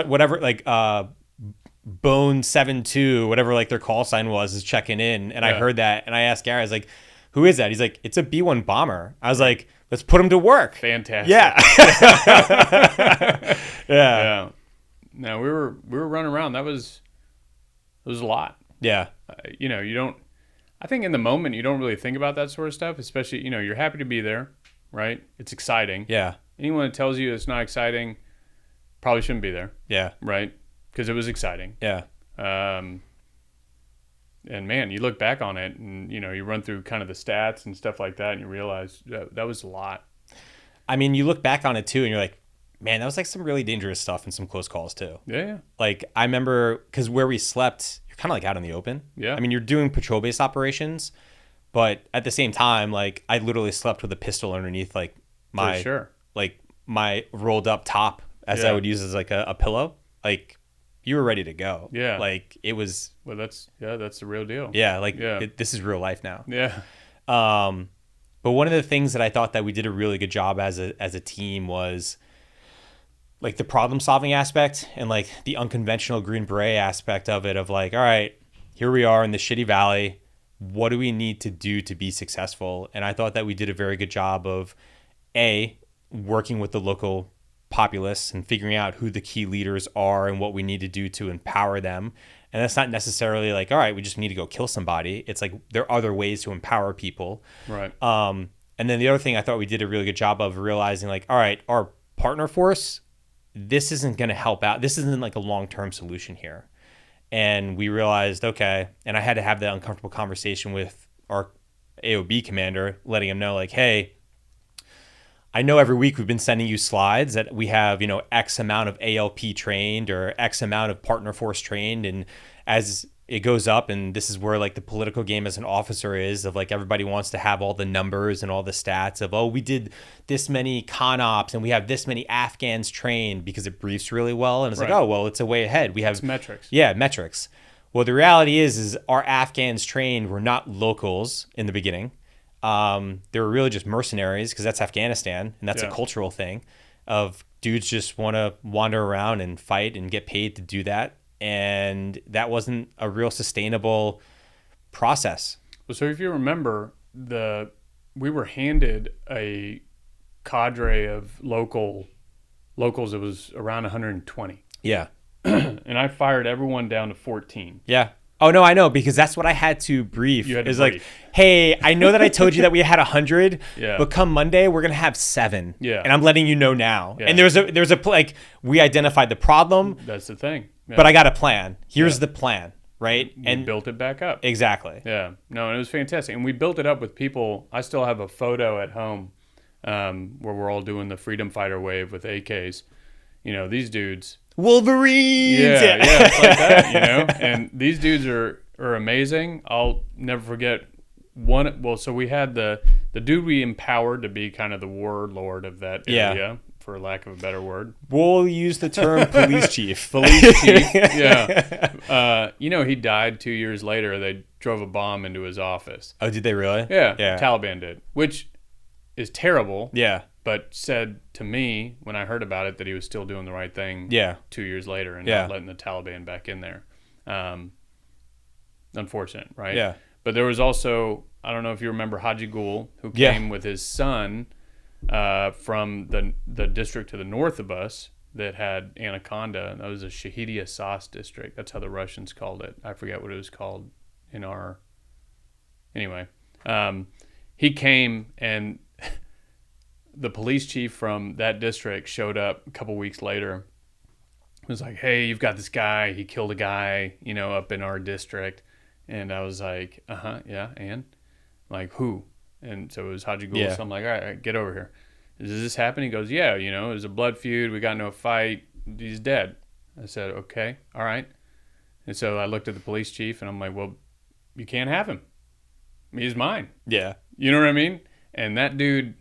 whatever, like Bone 7-2, whatever like their call sign was, is checking in. And I heard that, and I asked Gary, I was like, who is that? He's like, it's a B-1 bomber. I was like, let's put him to work. Fantastic. Yeah. Yeah. No, we were running around. It was a lot. Yeah. You know, you don't. I think in the moment you don't really think about that sort of stuff. Especially, you know, you're happy to be there, right? It's exciting. Yeah. Anyone that tells you it's not exciting probably shouldn't be there. Yeah. Right? Because it was exciting. Yeah. And man, you look back on it, and you know, you run through kind of the stats and stuff like that, and you realize that was a lot. I mean, you look back on it too, and you're like, man, that was like some really dangerous stuff and some close calls too. Yeah. Like, I remember, because where we slept, you're kind of like out in the open. Yeah. I mean, you're doing patrol-based operations, but at the same time, like, I literally slept with a pistol underneath like my rolled up top, as I would use as like a pillow. Like, you were ready to go. Yeah. Like, it was. Well, that's the real deal. Yeah. Like, this is real life now. Yeah. But one of the things that I thought that we did a really good job as a team was like the problem solving aspect and like the unconventional Green Beret aspect of it, of like, all right, here we are in the shitty valley. What do we need to do to be successful? And I thought that we did a very good job of working with the local populace and figuring out who the key leaders are and what we need to do to empower them. And that's not necessarily like, all right, we just need to go kill somebody. It's like there are other ways to empower people. Right. And then the other thing I thought we did a really good job of realizing, like, all right, our partner force, this isn't going to help out. This isn't like a long-term solution here. And we realized, okay, and I had to have that uncomfortable conversation with our AOB commander, letting him know, like, hey, I know every week we've been sending you slides that we have, you know, X amount of ALP trained or X amount of partner force trained. And as it goes up, and this is where like the political game as an officer is, of like everybody wants to have all the numbers and all the stats of, oh, we did this many con ops and we have this many Afghans trained, because it briefs really well. And it's like, oh, well, it's a way ahead. We have metrics. Yeah, metrics. Well, the reality is our Afghans trained were not locals in the beginning. They were really just mercenaries because that's Afghanistan, and that's a Yeah. cultural thing of dudes just want to wander around and fight and get paid to do that. And that wasn't a real sustainable process. Well, so if you remember, we were handed a cadre of locals. It was around 120, Yeah. and I fired everyone down to 14. Yeah. Oh, no, I know, because that's what I had to brief. You had to It's like, brief. hey, I know that I told you that we had 100, Yeah. but come Monday, we're going to have 7. Yeah. And I'm letting you know now. Yeah. And like, we identified the problem, That's the thing. Yeah. but I got a plan. Here's Yeah. the plan, right? We built it back up. Exactly. Yeah, no, and it was fantastic, and we built it up with people. I still have a photo at home where we're all doing the freedom fighter wave with AKs. You know, these dudes. Wolverines. Yeah, it's like that. You know, and these dudes are amazing. I'll never forget one. Well, so we had the dude we empowered to be kind of the warlord of that Yeah. area, for lack of a better word. We'll use the term police chief. Police chief. Yeah. You know, he died 2 years later. They drove a bomb into his office. Oh, did they really? Yeah, Yeah. Taliban did, which is terrible. Yeah. But said to me when I heard about it that he was still doing the right thing. Yeah. 2 years later and Yeah. not letting the Taliban back in there. Unfortunate, right? Yeah. But there was also, I don't know if you remember Haji Gul, who Yeah. came with his son from the district to the north of us that had Anaconda. That was a Shahidi Assas district. That's how the Russians called it. I forget what it was called in our. Anyway, he came and the police chief from that district showed up a couple weeks later. It was like, hey, you've got this guy. He killed a guy, you know, up in our district. And I was like, yeah, and? Like, who? And so it was Haji Gul. Yeah. So I'm like, all right, get over here. Does this happen? He goes, yeah, you know, it was a blood feud. We got into a fight. He's dead. I said, okay, all right. And so I looked at the police chief and I'm like, well, you can't have him. He's mine. Yeah. You know what I mean? And that dude,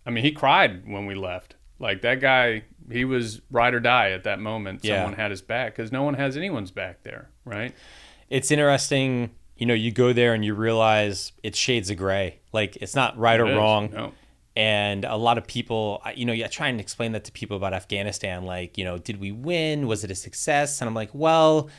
I mean, he cried when we left. Like, that guy, he was ride or die at that moment. Yeah. Someone had his back because no one has anyone's back there, right? It's interesting, you know, you go there and you realize it's shades of gray. Like, it's not right or It is. wrong. No. And a lot of people, you know, you try and explain that to people about Afghanistan. Like, you know, did we win? Was it a success? And I'm like, well,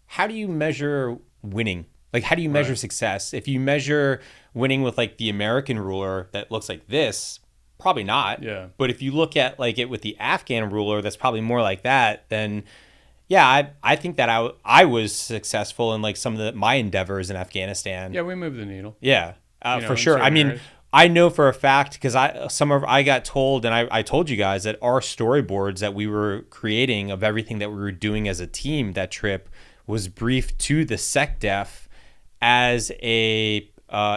how do you measure winning? Like, how do you measure Right. success? If you measure winning with like the American ruler that looks like this, probably not. Yeah. But if you look at like it with the Afghan ruler, that's probably more like that, then yeah, I think that I was successful in like some of my endeavors in Afghanistan. Yeah, we moved the needle. Yeah, You know, for in sure. I certain mean, areas. I know for a fact because I got told, and I told you guys that our storyboards that we were creating of everything that we were doing as a team that trip was briefed to the SecDef as a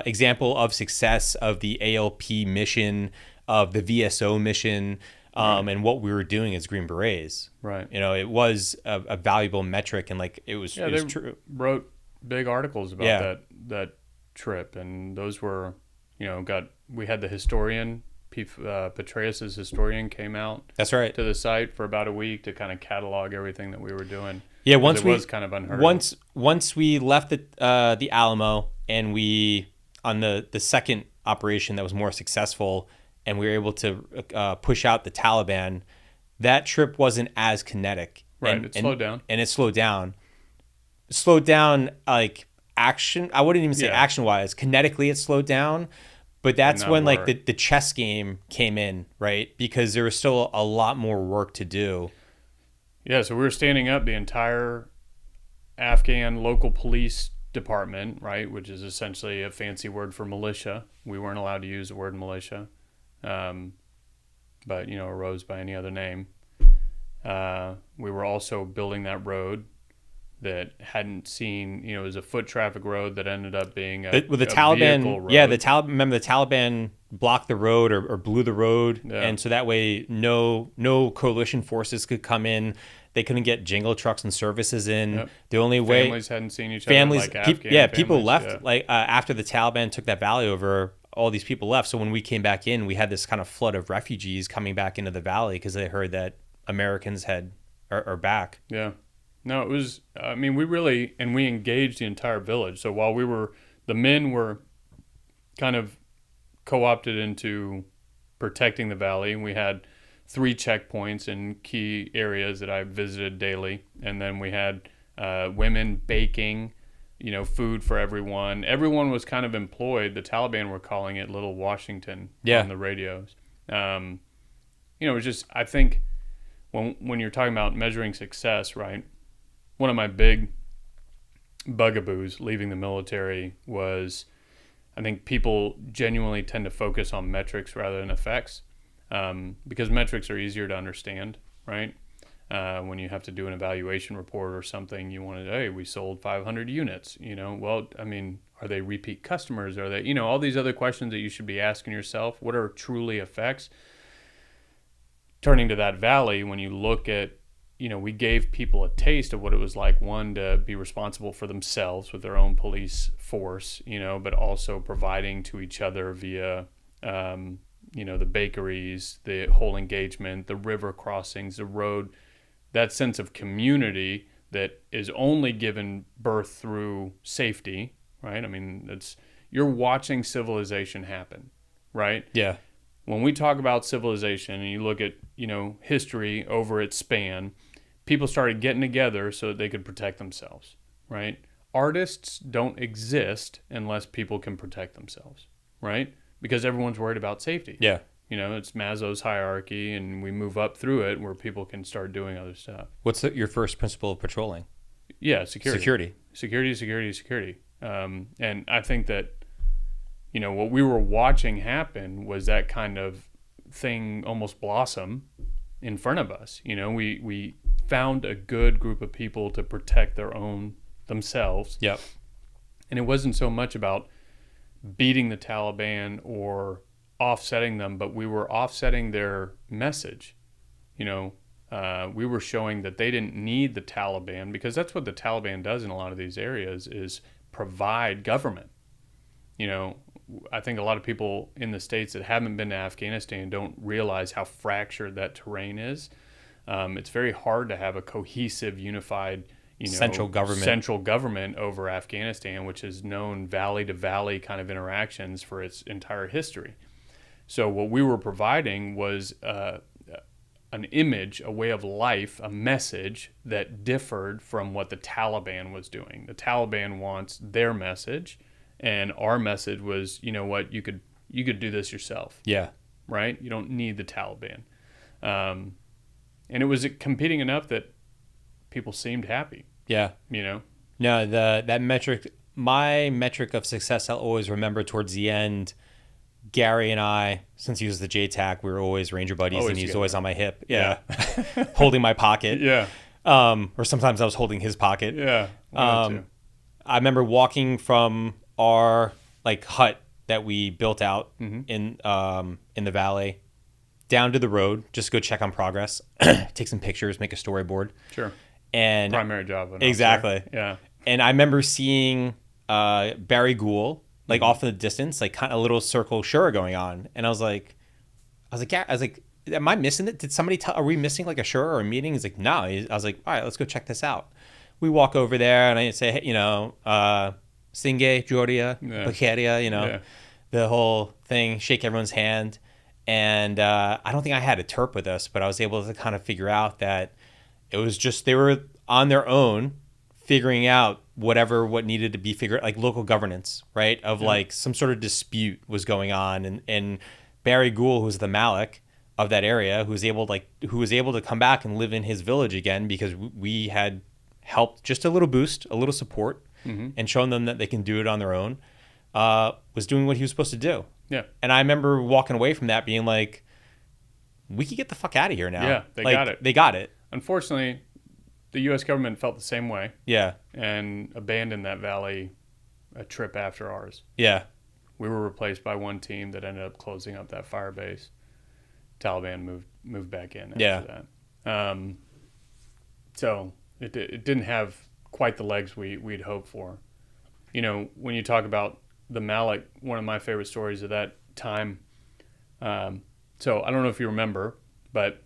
example of success of the ALP mission, of the VSO mission, and what we were doing as Green Berets. Right. You know, it was a valuable metric, and like it was, Yeah, it was they true. wrote big articles about Yeah. that trip, and those were, you know, we had the historian, Petraeus's historian came out That's right. to the site for about a week to kind of catalog everything that we were doing. Yeah, 'Cause once it we was kind of unheard of. once we left the Alamo and we on the second operation that was more successful, and we were able to push out the Taliban, that trip wasn't as kinetic. Right, it slowed down. And it slowed down. Slowed down like action. I wouldn't even say Yeah. action wise. Kinetically, it slowed down. But that's not when like work. the chess game came in, right? Because there was still a lot more work to do. Yeah, so we were standing up the entire Afghan local police department, right, which is essentially a fancy word for militia. We weren't allowed to use the word militia, but, you know, arose by any other name. We were also building that road that hadn't seen, you know, it was a foot traffic road that ended up being a With the a vehicle Taliban, road. yeah, remember the Taliban blocked the road or blew the road, Yeah. and so that way no coalition forces could come in. They couldn't get jingle trucks and services in. Yep. The only way Families hadn't seen each families, other, like Afghan people families, left yeah. like after the Taliban took that valley over. All these people left. So when we came back in, we had this kind of flood of refugees coming back into the valley because they heard that Americans are back. Yeah. No, it was, I mean, we engaged the entire village. So while the men were kind of co-opted into protecting the valley, and we had 3 checkpoints in key areas that I visited daily. And then we had women baking, food for everyone. Everyone was kind of employed. The Taliban were calling it Little Washington on the radios. It was just, I think when you're talking about measuring success, right? One of my big bugaboos leaving the military was, I think people genuinely tend to focus on metrics rather than effects, because metrics are easier to understand, right? When you have to do an evaluation report or something, you want to, hey, we sold 500 units, well, I mean, are they repeat customers? Are they, all these other questions that you should be asking yourself. What are truly effects? Turning to that valley, when you look at, we gave people a taste of what it was like, one, to be responsible for themselves with their own police force, but also providing to each other via, the bakeries, the whole engagement, the river crossings, the road, that sense of community that is only given birth through safety, right? I mean, you're watching civilization happen, right? Yeah. When we talk about civilization and you look at, history over its span, people started getting together so that they could protect themselves, right? Artists don't exist unless people can protect themselves, right? Because everyone's worried about safety. Yeah. It's Maslow's hierarchy, and we move up through it where people can start doing other stuff. What's your first principle of patrolling? Yeah, security. Security. And I think that, what we were watching happen was that kind of thing almost blossom in front of us. We found a good group of people to protect themselves. Yep. And it wasn't so much about beating the Taliban or offsetting them, but we were offsetting their message. We were showing that they didn't need the Taliban, because that's what the Taliban does in a lot of these areas, is provide government. I think a lot of people in the States that haven't been to Afghanistan don't realize how fractured that terrain is. It's very hard to have a cohesive, unified, central government over Afghanistan, which has known valley to valley kind of interactions for its entire history. So what we were providing was an image, a way of life, a message that differed from what the Taliban was doing. The Taliban wants their message, and our message was, you could do this yourself. Yeah. Right? You don't need the Taliban. And it was competing enough that people seemed happy. Yeah. No, that metric, my metric of success, I'll always remember towards the end. Gary and I, since he was the JTAC, we were always Ranger buddies, and he's always on my hip. Yeah. Holding my pocket. Yeah. Or sometimes I was holding his pocket. Yeah. I remember walking from our hut that we built out in the valley down to the road, just go check on progress, take some pictures, make a storyboard. Sure. And primary job. Exactly. Yeah. And I remember seeing Barry Gould off in the distance, kind of a little circle Shura going on, and I was like, am I missing it? Did somebody are we missing a Shura or a meeting? He's like, no. I was like, all right, let's go check this out. We walk over there, and I say, hey, Singe, Georgia, Bulgaria, the whole thing, shake everyone's hand. And I don't think I had a terp with us, but I was able to kind of figure out that it was just they were on their own figuring out what needed to be figured, local governance, right? Of some sort of dispute was going on. And Barry Gould, who's the Malik of that area, who was able to come back and live in his village again because we had helped just a little boost, a little support, and shown them that they can do it on their own, was doing what he was supposed to do. Yeah. And I remember walking away from that being like, we could get the fuck out of here now. Yeah, got it. They got it. Unfortunately, the U.S. government felt the same way. Yeah. And abandoned that valley a trip after ours. Yeah. We were replaced by one team that ended up closing up that fire base. Taliban moved back in after that. So it didn't have quite the legs we'd hoped for. When you talk about the Malik, one of my favorite stories of that time. So I don't know if you remember, but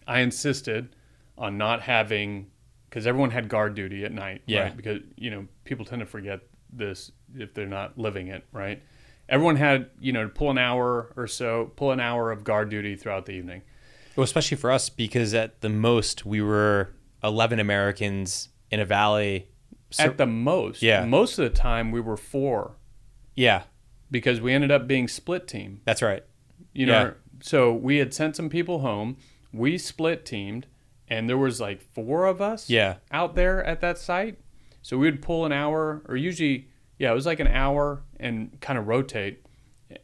I insisted on not having because everyone had guard duty at night. Yeah. Right? Because, people tend to forget this if they're not living it, right? Everyone had, to pull an hour of guard duty throughout the evening. Well, especially for us, because at the most we were 11 Americans in a valley. At the most. Yeah. Most of the time we were 4 Yeah, because we ended up being split team. that's right. Yeah. So we had sent some people home. We split teamed, and there was like 4 of us out there at that site. So we would pull an hour, or usually, it was like an hour and kind of rotate.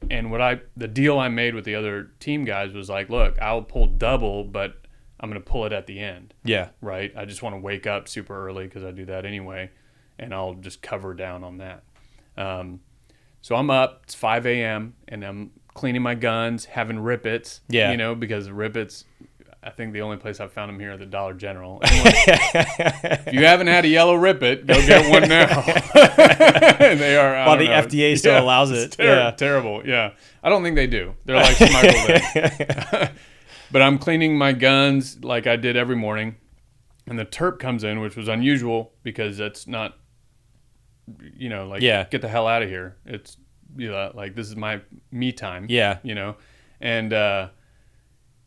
And the deal I made with the other team guys was like, look, I'll pull double, but I'm going to pull it at the end. Yeah. Right? I just want to wake up super early because I do that anyway, and I'll just cover down on that. So I'm up, it's 5 a.m., and I'm cleaning my guns, having rippets, because rippets, I think the only place I've found them here are the Dollar General. If you haven't had a yellow rippet, go get one now. They are, While the FDA still allows it. Terrible, yeah. I don't think they do. They're like smuggled in. But I'm cleaning my guns like I did every morning, and the terp comes in, which was unusual because that's not, get the hell out of here. It's, like this is my me time. Yeah. And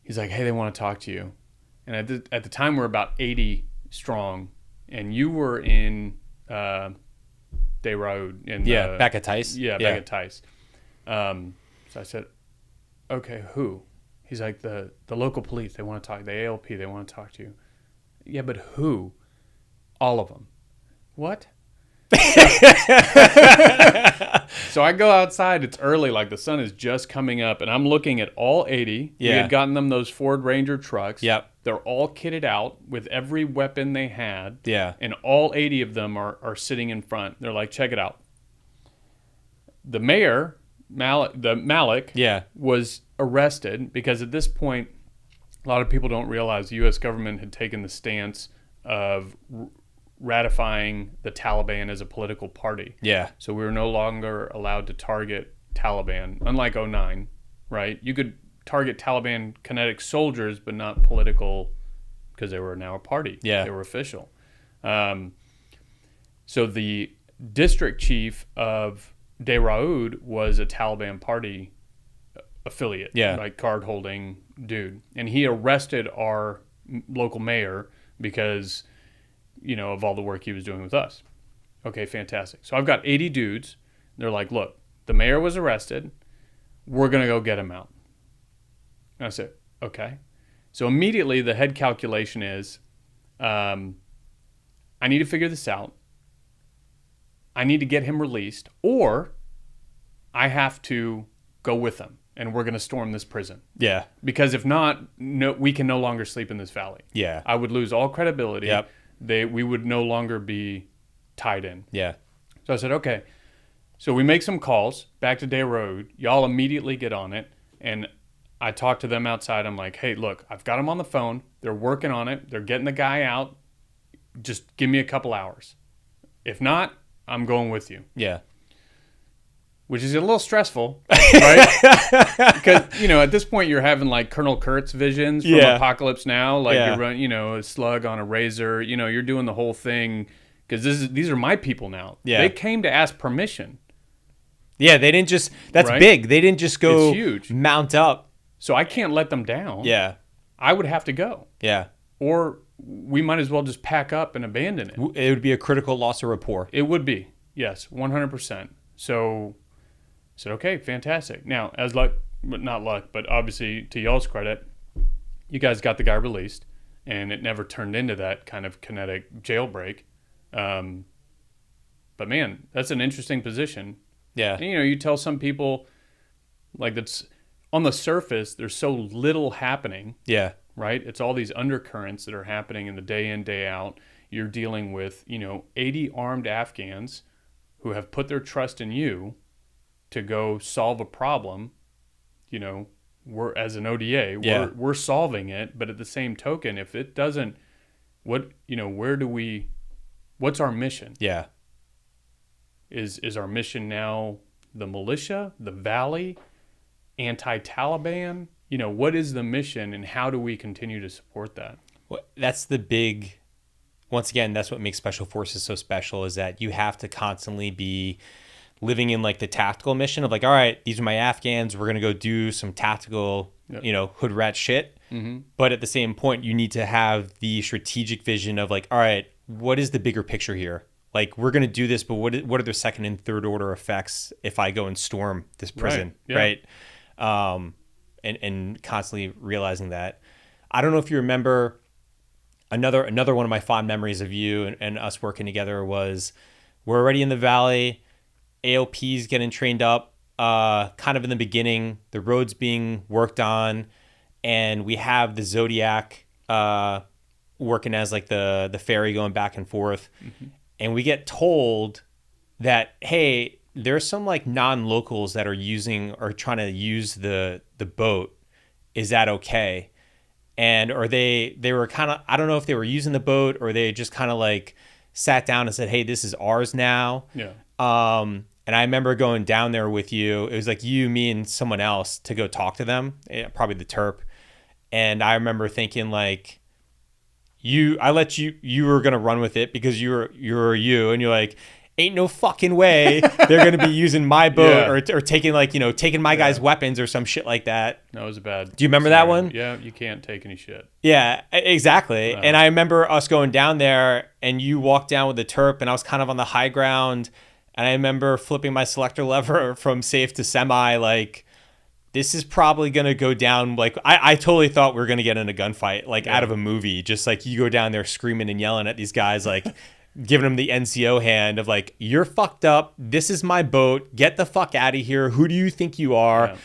he's like, hey, they want to talk to you. And at the time, we're about 80 strong, and you were in De Raoud. Back at Tice. Yeah, back at Tice. So I said, okay, who? He's like, the local police, they want to talk. The ALP, they want to talk to you. Yeah, but who? All of them. What? So I go outside. It's early, like the sun is just coming up, and I'm looking at all 80. Yeah. We had gotten them those Ford Ranger trucks. Yep. They're all kitted out with every weapon they had. Yeah. And all 80 of them are sitting in front. They're like, check it out. The mayor, Malik, was arrested because at this point, a lot of people don't realize the U.S. government had taken the stance of ratifying the Taliban as a political party. Yeah. So we were no longer allowed to target Taliban, unlike 2009, right? You could target Taliban kinetic soldiers, but not political because they were now a party. Yeah. They were official. So the district chief of De Raoud was a Taliban party affiliate, like card-holding dude. And he arrested our local mayor because, of all the work he was doing with us. Okay, fantastic. So I've got 80 dudes. They're like, look, the mayor was arrested. We're going to go get him out. And I said, okay. So immediately the head calculation is, I need to figure this out. I need to get him released, or I have to go with him, and we're going to storm this prison. Yeah. Because if not, we can no longer sleep in this valley. Yeah. I would lose all credibility. Yep. We would no longer be tied in. Yeah. So I said, okay. So we make some calls back to Day Road. Y'all immediately get on it. And I talk to them outside. I'm like, hey, look, I've got them on the phone. They're working on it. They're getting the guy out. Just give me a couple hours. If not, I'm going with you. Yeah. Which is a little stressful, right? Because, at this point you're having like Colonel Kurtz visions from Apocalypse Now. Like you're running, a slug on a razor. You're doing the whole thing because these are my people now. Yeah. They came to ask permission. Yeah, they didn't just, that's right? big. They didn't just go it's huge. Mount up. So I can't let them down. Yeah. I would have to go. Yeah. Or we might as well just pack up and abandon it. It would be a critical loss of rapport. It would be. Yes, 100%. So I said, okay, fantastic. Now, as luck, but not luck, but obviously to y'all's credit, you guys got the guy released, and it never turned into that kind of kinetic jailbreak. But man, that's an interesting position. Yeah. And, you tell some people, like, that's on the surface, there's so little happening. Yeah. Right? It's all these undercurrents that are happening in the day in, day out. You're dealing with, 80 armed Afghans who have put their trust in you to go solve a problem. We're, as an ODA, we're solving it. But at the same token, if it doesn't, what's our mission? Yeah. Is our mission now the militia, the valley, anti-Taliban? What is the mission, and how do we continue to support that? Well, that's the big once again, that's what makes special forces so special, is that you have to constantly be living in like the tactical mission of like, all right, these are my Afghans. We're going to go do some tactical, hood rat shit. Mm-hmm. But at the same point, you need to have the strategic vision of like, all right, what is the bigger picture here? Like, we're going to do this, but what are the second and third order effects if I go and storm this prison, right? And constantly realizing that. I don't know if you remember another one of my fond memories of you and us working together was we're already in the valley, AOP's getting trained up, kind of in the beginning, the road's being worked on, and we have the Zodiac working as like the ferry going back and forth. Mm-hmm. And we get told that, hey, there's some like non-locals that are using or trying to use the boat. Is that okay? And or they were kind of, I don't know if they were using the boat or they just kind of like sat down and said, hey, this is ours now. Yeah. And I remember going down there with you. It was like you, me, and someone else to go talk to them, probably the Terp. And I remember thinking like, I let you were going to run with it because you're you. And you're like, ain't no fucking way they're going to be using my boat or taking like, taking my guys' weapons or some shit like that. That was bad. Do you remember that one? Yeah, you can't take any shit. Yeah, exactly. And I remember us going down there and you walked down with the Terp and I was kind of on the high ground. And I remember flipping my selector lever from safe to semi, like, this is probably going to go down. Like, I totally thought we were going to get in a gunfight, like out of a movie. Just like you go down there screaming and yelling at these guys, like giving them the NCO hand of like, you're fucked up. This is my boat. Get the fuck out of here. Who do you think you are? Yeah.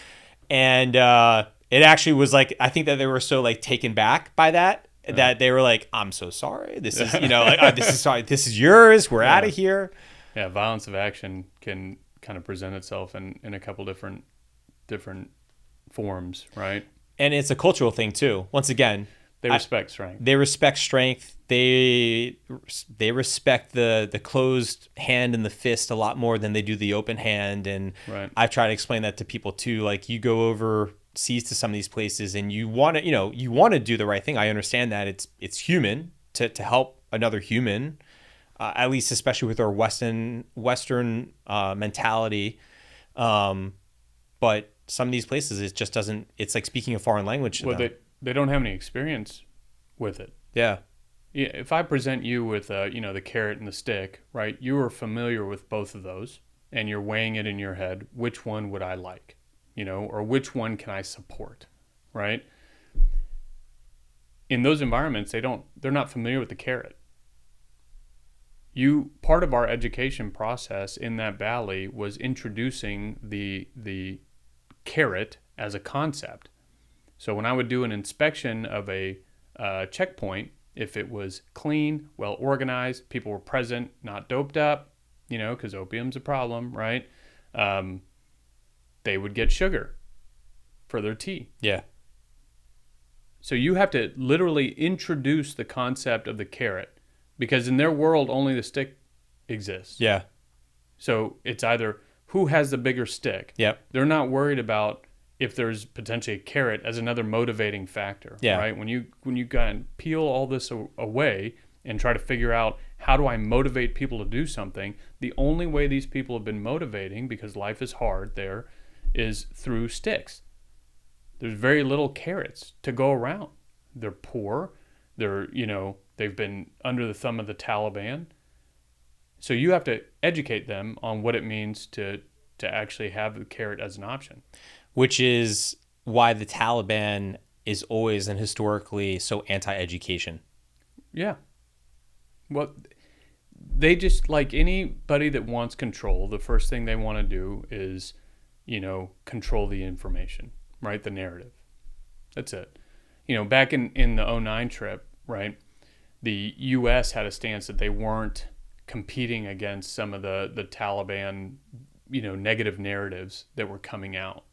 And it actually was like, I think that they were so like taken back by that, that they were like, I'm so sorry. This is, like, this is sorry. This is yours. We're out of here. Yeah. Violence of action can kind of present itself in a couple different forms, right? And it's a cultural thing too. Once again, they respect strength. They respect strength. They respect the closed hand and the fist a lot more than they do the open hand. And I've tried to explain that to people too. Like, you go overseas to some of these places and you want to do the right thing. I understand that it's human to help another human, at least especially with our Western mentality. But some of these places, it just doesn't. It's like speaking a foreign language to them. They don't have any experience with it. Yeah. Yeah. If I present you with the carrot and the stick, right? You are familiar with both of those, and you're weighing it in your head. Which one would I like? Or which one can I support? Right. In those environments, they're not familiar with the carrot. Part of our education process in that valley was introducing the carrot as a concept. So when I would do an inspection of a checkpoint, if it was clean, well organized, people were present, not doped up, because opium's a problem, right? They would get sugar for their tea. Yeah. So you have to literally introduce the concept of the carrot, because in their world, only the stick exists. Yeah. So it's either who has the bigger stick. Yep. They're not worried about if there's potentially a carrot as another motivating factor. Yeah. Right. When you kind of peel all this away and try to figure out how do I motivate people to do something, the only way these people have been motivating, because life is hard there, is through sticks. There's very little carrots to go around. They're poor. They've been under the thumb of the Taliban. So you have to educate them on what it means to actually have the carrot as an option. Which is why the Taliban is always and historically so anti-education. Yeah. Well, they just, like anybody that wants control, the first thing they want to do is, control the information, right? The narrative. That's it. Back in the 2009 trip, right? The U.S. had a stance that they weren't competing against some of the Taliban, negative narratives that were coming out,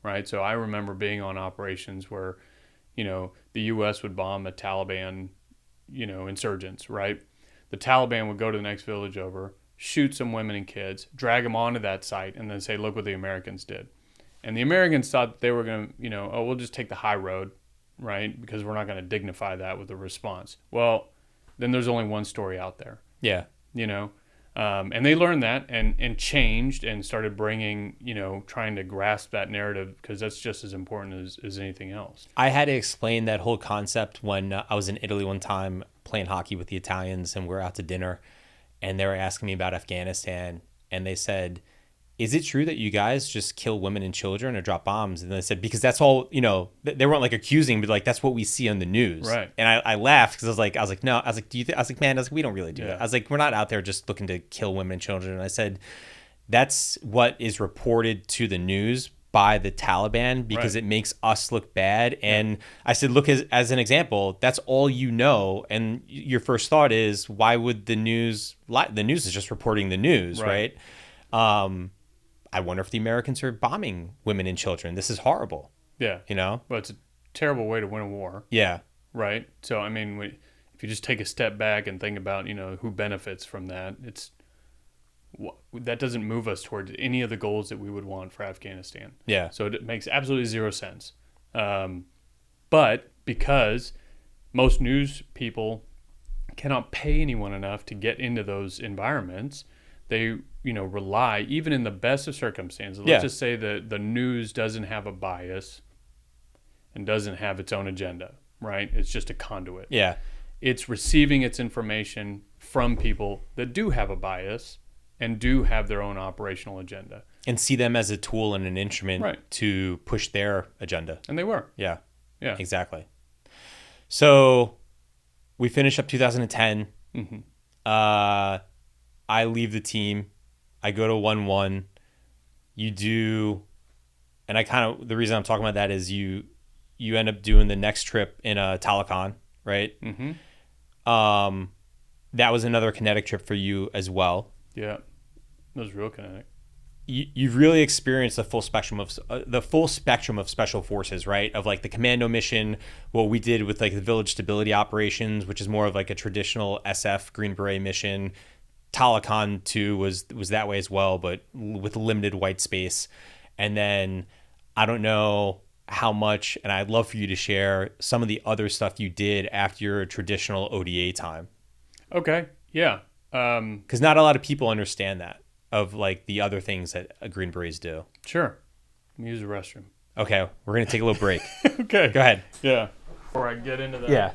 right? So I remember being on operations where, the U.S. would bomb a Taliban, insurgents, right? The Taliban would go to the next village over, shoot some women and kids, drag them onto that site, and then say, look what the Americans did. And the Americans thought that they were going to, we'll just take the high road, right? Because we're not going to dignify that with a response. Well, then there's only one story out there. Yeah. You know, and they learned that and changed and started bringing, trying to grasp that narrative, because that's just as important as anything else. I had to explain that whole concept when I was in Italy one time playing hockey with the Italians, and we were out to dinner, and they were asking me about Afghanistan, and they said, is it true that you guys just kill women and children or drop bombs? And they said, because that's all, they weren't like accusing, but like, that's what we see on the news. Right. And I laughed because I was like, no, I was like, man, we don't really do Yeah. that. I was like, we're not out there just looking to kill women and children. And I said, that's what is reported to the news by the Taliban, because Right. it makes us look bad. And I said, look, as an example, that's all you know. And your first thought is, why would the news lie? The news is just reporting the news, right? I wonder if the Americans are bombing women and children. This is horrible. Yeah. But it's a terrible way to win a war. Yeah. Right. So, I mean, if you just take a step back and think about, who benefits from that, that doesn't move us towards any of the goals that we would want for Afghanistan. Yeah. So it makes absolutely zero sense. But because most news people cannot pay anyone enough to get into those environments, they, rely, even in the best of circumstances. Let's just say that the news doesn't have a bias and doesn't have its own agenda, right? It's just a conduit. Yeah. It's receiving its information from people that do have a bias and do have their own operational agenda. And see them as a tool and an instrument Right. to push their agenda. And they were. Yeah. Yeah. Exactly. So we finish up 2010. Mm-hmm. I leave the team. I go to 1-1. You do, and the reason I'm talking about that is you end up doing the next trip in a Taliban, right? Mm-hmm. That was another kinetic trip for you as well. Yeah. That was real kinetic. You've really experienced the full spectrum of special forces, right? Of like the commando mission, what we did with like the village stability operations, which is more of like a traditional SF Green Beret mission. Taliban 2 was that way as well, but with limited white space. And then I don't know how much, and I'd love for you to share some of the other stuff you did after your traditional ODA time. Okay. Yeah. Because not a lot of people understand that, of like the other things that Green Berets do. Sure. Let me use the restroom. Okay, we're going to take a little break. Okay. Go ahead. Yeah. Before I get into that. Yeah.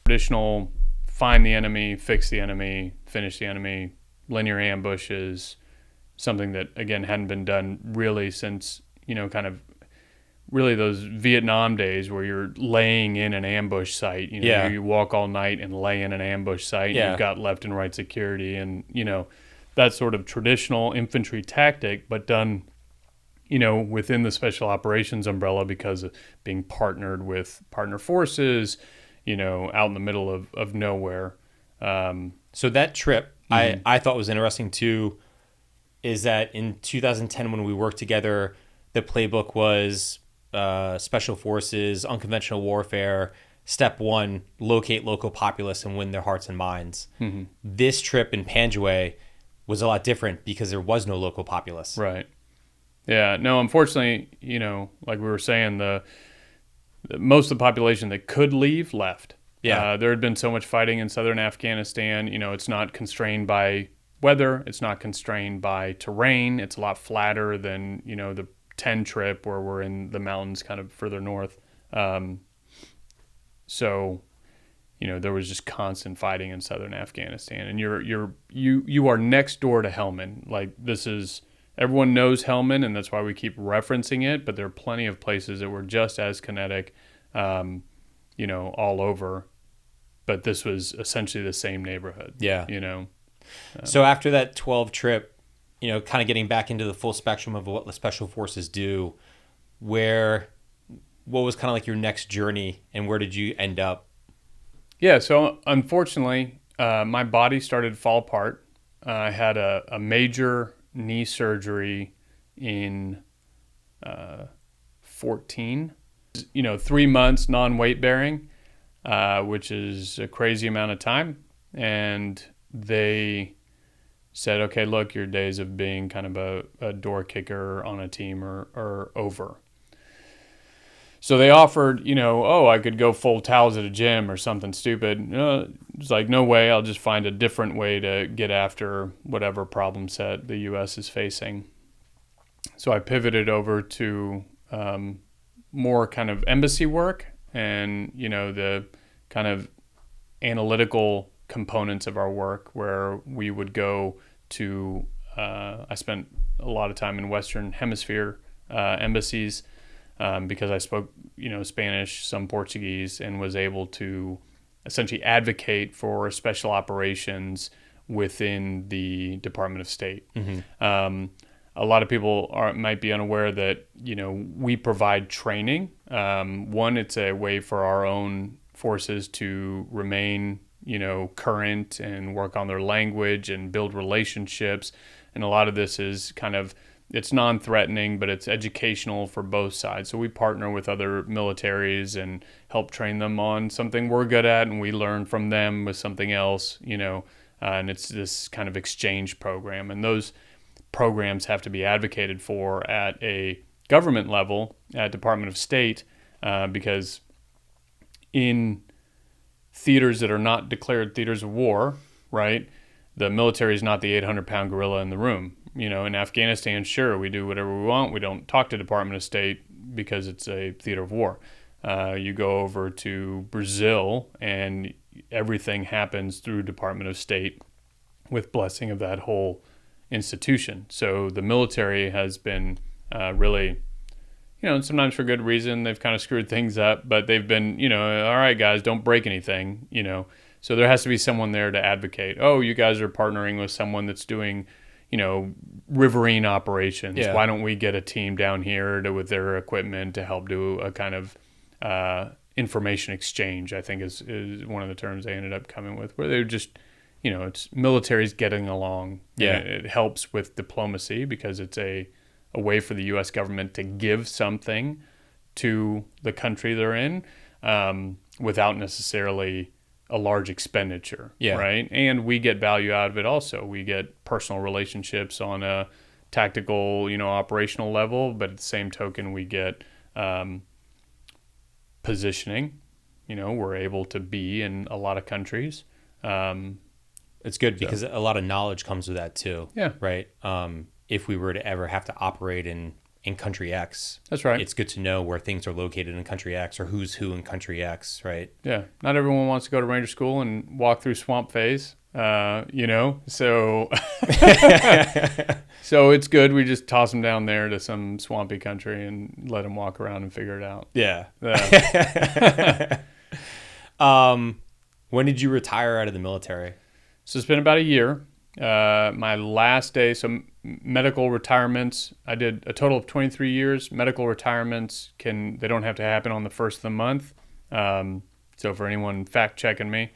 Traditional find the enemy, fix the enemy, finish the enemy, linear ambushes, something that, again, hadn't been done really since, kind of really those Vietnam days where you're laying in an ambush site. You walk all night and lay in an ambush site. Yeah. You've got left and right security and, that sort of traditional infantry tactic, but done, within the special operations umbrella because of being partnered with partner forces, out in the middle of nowhere. So that trip, I thought was interesting too, is that in 2010 when we worked together, the playbook was special forces, unconventional warfare. Step 1, locate local populace and win their hearts and minds. Mm-hmm. This trip in Panjwai was a lot different because there was no local populace. Right. Yeah. No, unfortunately, like we were saying, the most of the population that could leave left. Yeah. There had been so much fighting in southern Afghanistan. It's not constrained by weather. It's not constrained by terrain. It's a lot flatter than, the 10 trip where we're in the mountains kind of further north. So, there was just constant fighting in southern Afghanistan. And you are next door to Helmand. Like, this is... Everyone knows Helmand, and that's why we keep referencing it, but there are plenty of places that were just as kinetic, all over. But this was essentially the same neighborhood. Yeah. So So after that 12 trip, kind of getting back into the full spectrum of what the special forces do, what was kind of like your next journey and where did you end up? Yeah, so unfortunately, my body started to fall apart. I had a major knee surgery in 14. 3 months non-weight bearing, which is a crazy amount of time. And they said, okay, look, your days of being kind of a door kicker on a team are over. So they offered, oh, I could go fold towels at a gym or something stupid. It's like, no way. I'll just find a different way to get after whatever problem set the U.S. is facing. So I pivoted over to more kind of embassy work and, the kind of analytical components of our work, where we would go to, I spent a lot of time in Western Hemisphere embassies because I spoke, Spanish, some Portuguese, and was able to essentially advocate for special operations within the Department of State. A lot of people might be unaware that, we provide training. One, it's a way for our own forces to remain, current and work on their language and build relationships. And a lot of this is it's non-threatening, but it's educational for both sides. So we partner with other militaries and help train them on something we're good at, and we learn from them with something else, and it's this kind of exchange program. And those programs have to be advocated for at a government level, at Department of State, because in theaters that are not declared theaters of war, right, the military is not the 800-pound gorilla in the room. In Afghanistan, sure, we do whatever we want. We don't talk to Department of State because it's a theater of war. You go over to Brazil, and everything happens through Department of State with blessing of that whole institution. So the military has been really, sometimes for good reason, they've kind of screwed things up, but they've been, all right, guys, don't break anything, So there has to be someone there to advocate. Oh, you guys are partnering with someone that's doing, riverine operations. Yeah. Why don't we get a team down here with their equipment to help do a kind of information exchange, I think is one of the terms they ended up coming with, where they just, it's military's getting along. Yeah. It helps with diplomacy because it's a way for the U.S. government to give something to the country they're in without necessarily a large expenditure, right? And we get value out of it also. We get personal relationships on a tactical, operational level, but at the same token, we get positioning. We're able to be in a lot of countries. It's good because a lot of knowledge comes with that too. Yeah. Right. If we were to ever have to operate in country X. That's right. It's good to know where things are located in country X or who's who in country X, right? Yeah. Not everyone wants to go to Ranger School and walk through swamp phase, so so it's good. We just toss them down there to some swampy country and let them walk around and figure it out. Yeah. When did you retire out of the military? So it's been about a year. My last day, so medical retirements, I did a total of 23 years. Medical retirements they don't have to happen on the first of the month. So for anyone fact checking me,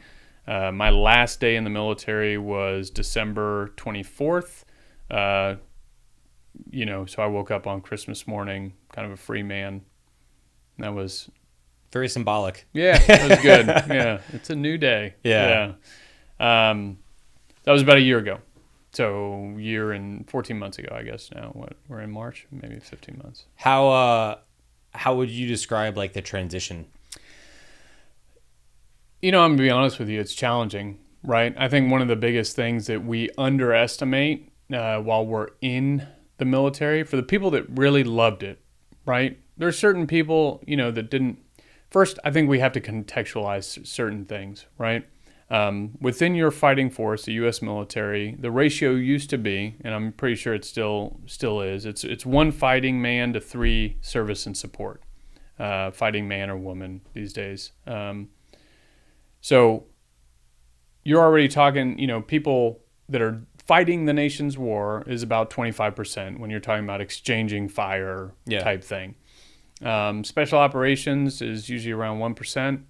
my last day in the military was December 24th. So I woke up on Christmas morning, kind of a free man. That was very symbolic. Yeah, it was good. Yeah, it's a new day. Yeah. That was about a year ago. So year and 14 months ago, I guess now. We're in March, maybe 15 months. How would you describe like the transition? I'm going to be honest with you, it's challenging, right? I think one of the biggest things that we underestimate while we're in the military, for the people that really loved it, right? There's certain people, that didn't. First, I think we have to contextualize certain things, right? Within your fighting force, the U.S. military, the ratio used to be, and I'm pretty sure it still is, it's one fighting man to 3 service and support, fighting man or woman these days. So you're already talking, people that are fighting the nation's war is about 25% when you're talking about exchanging fire type thing. Special operations is usually around 1%.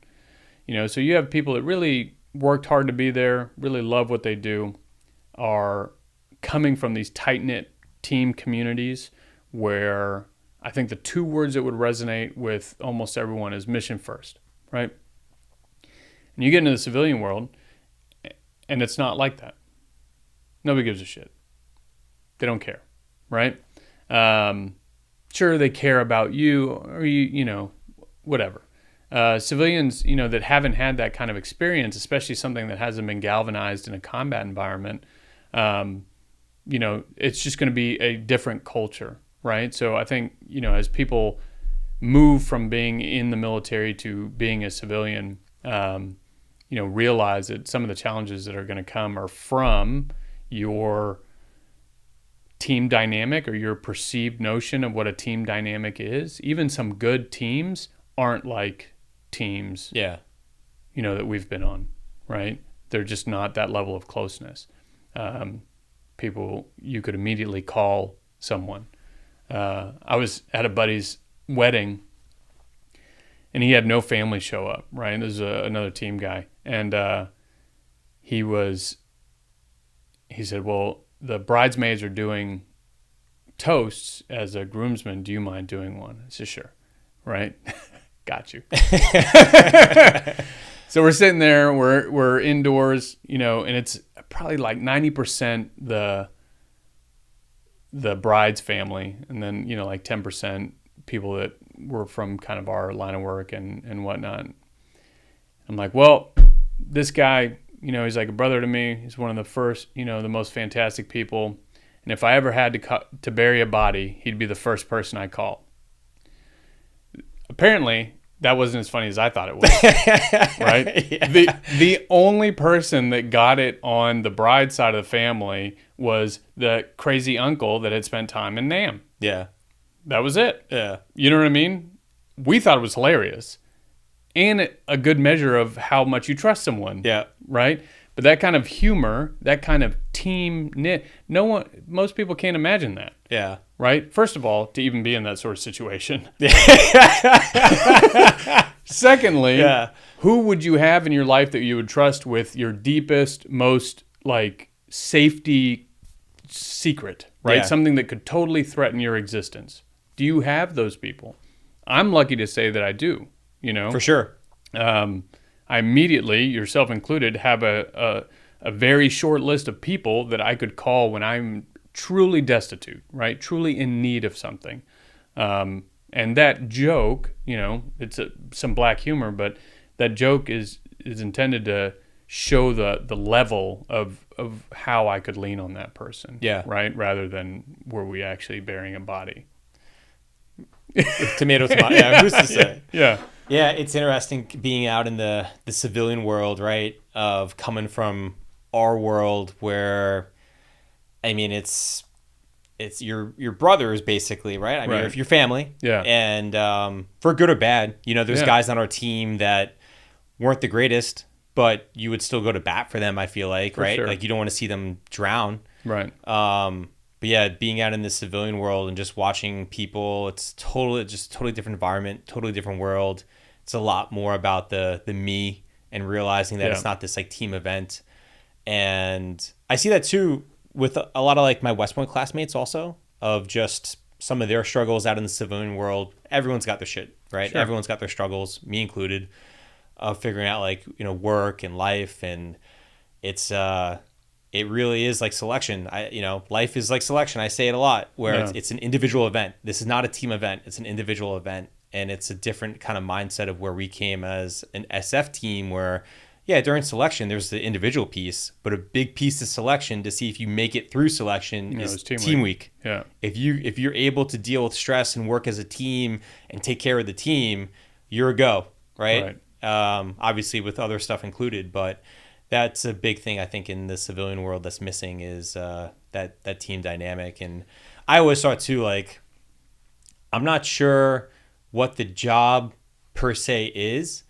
So you have people that really worked hard to be there, really love what they do, are coming from these tight-knit team communities where I think the 2 words that would resonate with almost everyone is mission first, right? And you get into the civilian world, and it's not like that. Nobody gives a shit. They don't care, right? Sure, they care about you, or whatever. Civilians, that haven't had that kind of experience, especially something that hasn't been galvanized in a combat environment, it's just going to be a different culture, right? So I think, as people move from being in the military to being a civilian, realize that some of the challenges that are going to come are from your team dynamic or your perceived notion of what a team dynamic is. Even some good teams aren't like teams, that we've been on, right? They're just not that level of closeness. People, you could immediately call someone. I was at a buddy's wedding, and he had no family show up, right? This is another team guy. And he said, well, the bridesmaids are doing toasts as a groomsman. Do you mind doing one? I said, sure. Right? Got you. So we're sitting there, we're indoors, and it's probably like 90% the bride's family, and then, like 10% people that were from kind of our line of work and whatnot. I'm like, well, this guy, he's like a brother to me. He's one of the first, the most fantastic people. And if I ever had to bury a body, he'd be the first person I call. Apparently, that wasn't as funny as I thought it was, right? Yeah. The only person that got it on the bride side of the family was the crazy uncle that had spent time in NAM. Yeah. That was it. Yeah. You know what I mean? We thought it was hilarious and a good measure of how much you trust someone. Yeah. Right? But that kind of humor, that kind of team knit, most people can't imagine that. Yeah. Right? First of all, to even be in that sort of situation. Secondly, who would you have in your life that you would trust with your deepest, most safety secret, right? Yeah. Something that could totally threaten your existence. Do you have those people? I'm lucky to say that I do, For sure. I immediately, yourself included, have a very short list of people that I could call when I'm truly destitute, right? Truly in need of something. And that joke, it's some black humor, but that joke is intended to show the level of how I could lean on that person. Yeah. Right? Rather than were we actually burying a body. Tomato. Yeah, who's to say? Yeah. Yeah, it's interesting being out in the civilian world, right? Of coming from our world where, I mean, it's your brothers basically, right? I mean, Right. if your family. Yeah. And for good or bad, there's guys on our team that weren't the greatest, but you would still go to bat for them, I feel like, For right? sure. Like you don't want to see them drown. Right. But yeah, being out in the civilian world and just watching people, it's totally different environment, totally different world. It's a lot more about the me and realizing that it's not this team event. And I see that too with a lot of my West Point classmates also, of just some of their struggles out in the civilian world. Everyone's got their shit, right? Sure. Everyone's got their struggles, me included, of figuring out work and life. And it's it really is like selection. Life is like selection. I say it a lot, where it's an individual event. This is not a team event. It's an individual event. And it's a different kind of mindset of where we came as an SF team where, during selection, there's the individual piece, but a big piece of selection to see if you make it through selection is team week. Yeah. If you're able to deal with stress and work as a team and take care of the team, you're a go, right? Obviously with other stuff included, but that's a big thing I think in the civilian world that's missing is that team dynamic. And I always thought too, I'm not sure what the job per se is,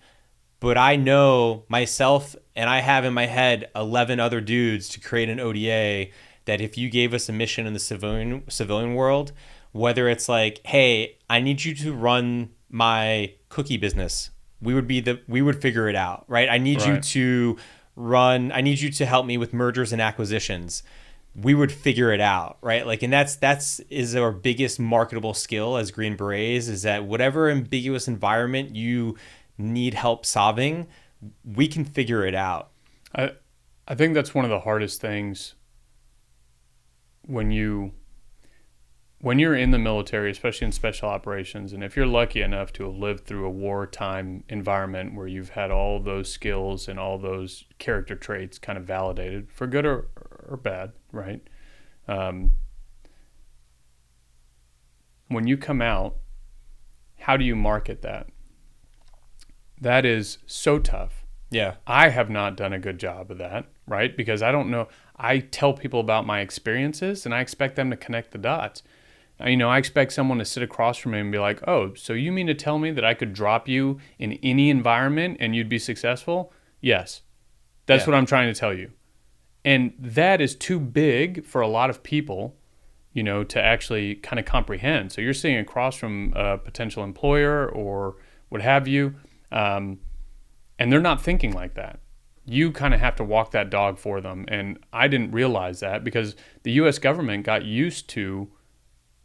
but I know myself and I have in my head 11 other dudes to create an ODA that if you gave us a mission in the civilian world, whether it's hey, I need you to run my cookie business, we would figure it out, right? I need you to help me with mergers and acquisitions. We would figure it out, right? And that's our biggest marketable skill as Green Berets, is that whatever ambiguous environment you need help solving, we can figure it out. I think that's one of the hardest things when you when you're in the military, especially in special operations, and if you're lucky enough to have lived through a wartime environment where you've had all those skills and all those character traits kind of validated, for good or bad, right? When you come out, how do you market that? That is so tough. Yeah. I have not done a good job of that, right? Because I don't know. I tell people about my experiences and I expect them to connect the dots. You know, I expect someone to sit across from me and be like, oh, so you mean to tell me that I could drop you in any environment and you'd be successful? Yes. That's what I'm trying to tell you. And that is too big for a lot of people, you know, to actually kind of comprehend. So you're sitting across from a potential employer or what have you, and they're not thinking like that. You kind of have to walk that dog for them. And I didn't realize that because the U.S. government got used to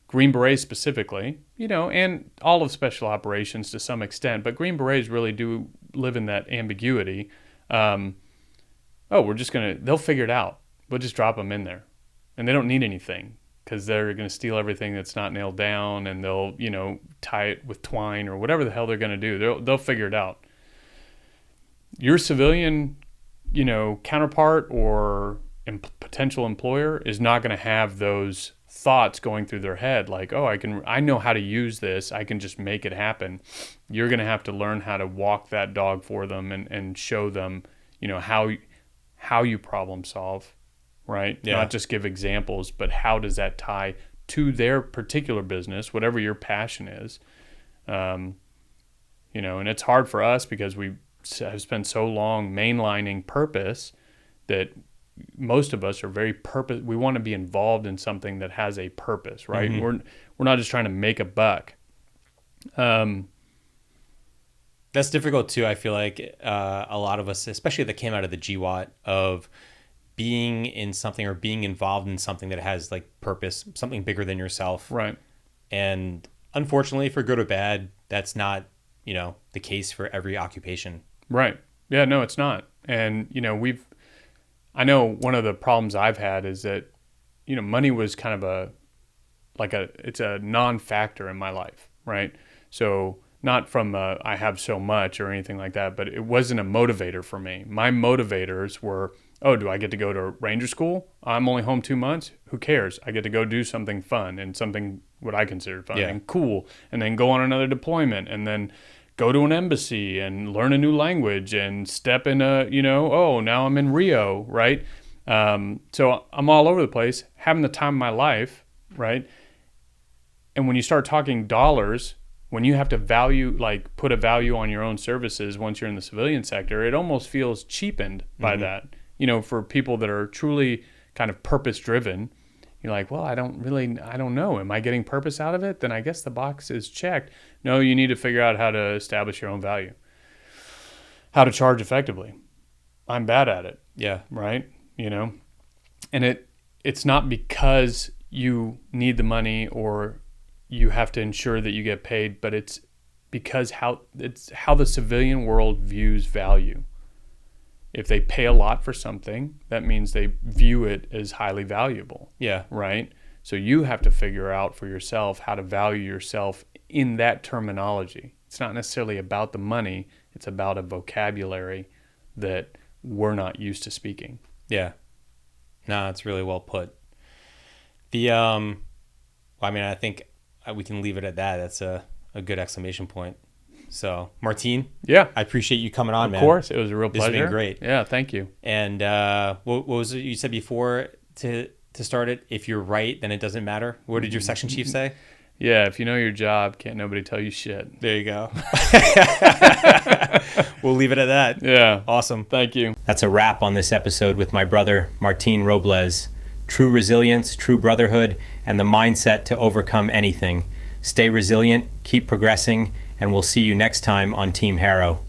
Green Berets specifically, you know, and all of special operations to some extent, but Green Berets really do live in that ambiguity. They'll figure it out. We'll just drop them in there. And they don't need anything because they're going to steal everything that's not nailed down and they'll, you know, tie it with twine or whatever the hell they're going to do. They'll figure it out. Your civilian, you know, counterpart or potential employer is not going to have those thoughts going through their head like, oh, I know how to use this. I can just make it happen. You're going to have to learn how to walk that dog for them and show them, you know, how you problem solve, right? Yeah. Not just give examples, but how does that tie to their particular business, whatever your passion is. You know, and it's hard for us because we have spent so long mainlining purpose that most of us are we want to be involved in something that has a purpose, right? Mm-hmm. We're not just trying to make a buck. That's difficult too. I feel like a lot of us, especially that came out of the GWAT, of being in something or being involved in something that has like purpose, something bigger than yourself. Right. And unfortunately, for good or bad, that's not, you know, the case for every occupation. Right. Yeah, no, it's not. And, you know, I know one of the problems I've had is that, you know, money was kind of it's a non-factor in my life, right? So not from I have so much or anything like that, but it wasn't a motivator for me. My motivators were, oh, do I get to go to Ranger School? I'm only home 2 months. Who cares? I get to go do something fun and something what I consider fun and cool, and then go on another deployment and then go to an embassy and learn a new language and step in now I'm in Rio, right? So I'm all over the place, having the time of my life, right? And when you start talking dollars, when you have to put a value on your own services once you're in the civilian sector, it almost feels cheapened by that. You know, for people that are truly kind of purpose-driven, you're like, well, I don't know. Am I getting purpose out of it? Then I guess the box is checked. No, you need to figure out how to establish your own value, how to charge effectively. I'm bad at it. Yeah. Right. You know, and it's not because you need the money or you have to ensure that you get paid, but it's because how the civilian world views value. If they pay a lot for something, that means they view it as highly valuable. Yeah. Right? So you have to figure out for yourself how to value yourself in that terminology. It's not necessarily about the money. It's about a vocabulary that we're not used to speaking. Yeah. No, it's really well put. I think we can leave it at that. That's a good exclamation point. So, Martin, yeah, I appreciate you coming on, man. Of course, it was a real pleasure. This has been great. Yeah, thank you. And what was it you said before to start it? If you're right, then it doesn't matter. What did your section chief say? Yeah, if you know your job, can't nobody tell you shit. There you go. We'll leave it at that. Yeah. Awesome. Thank you. That's a wrap on this episode with my brother, Martin Robles. True resilience, true brotherhood, and the mindset to overcome anything. Stay resilient, keep progressing, and we'll see you next time on Team Harrow.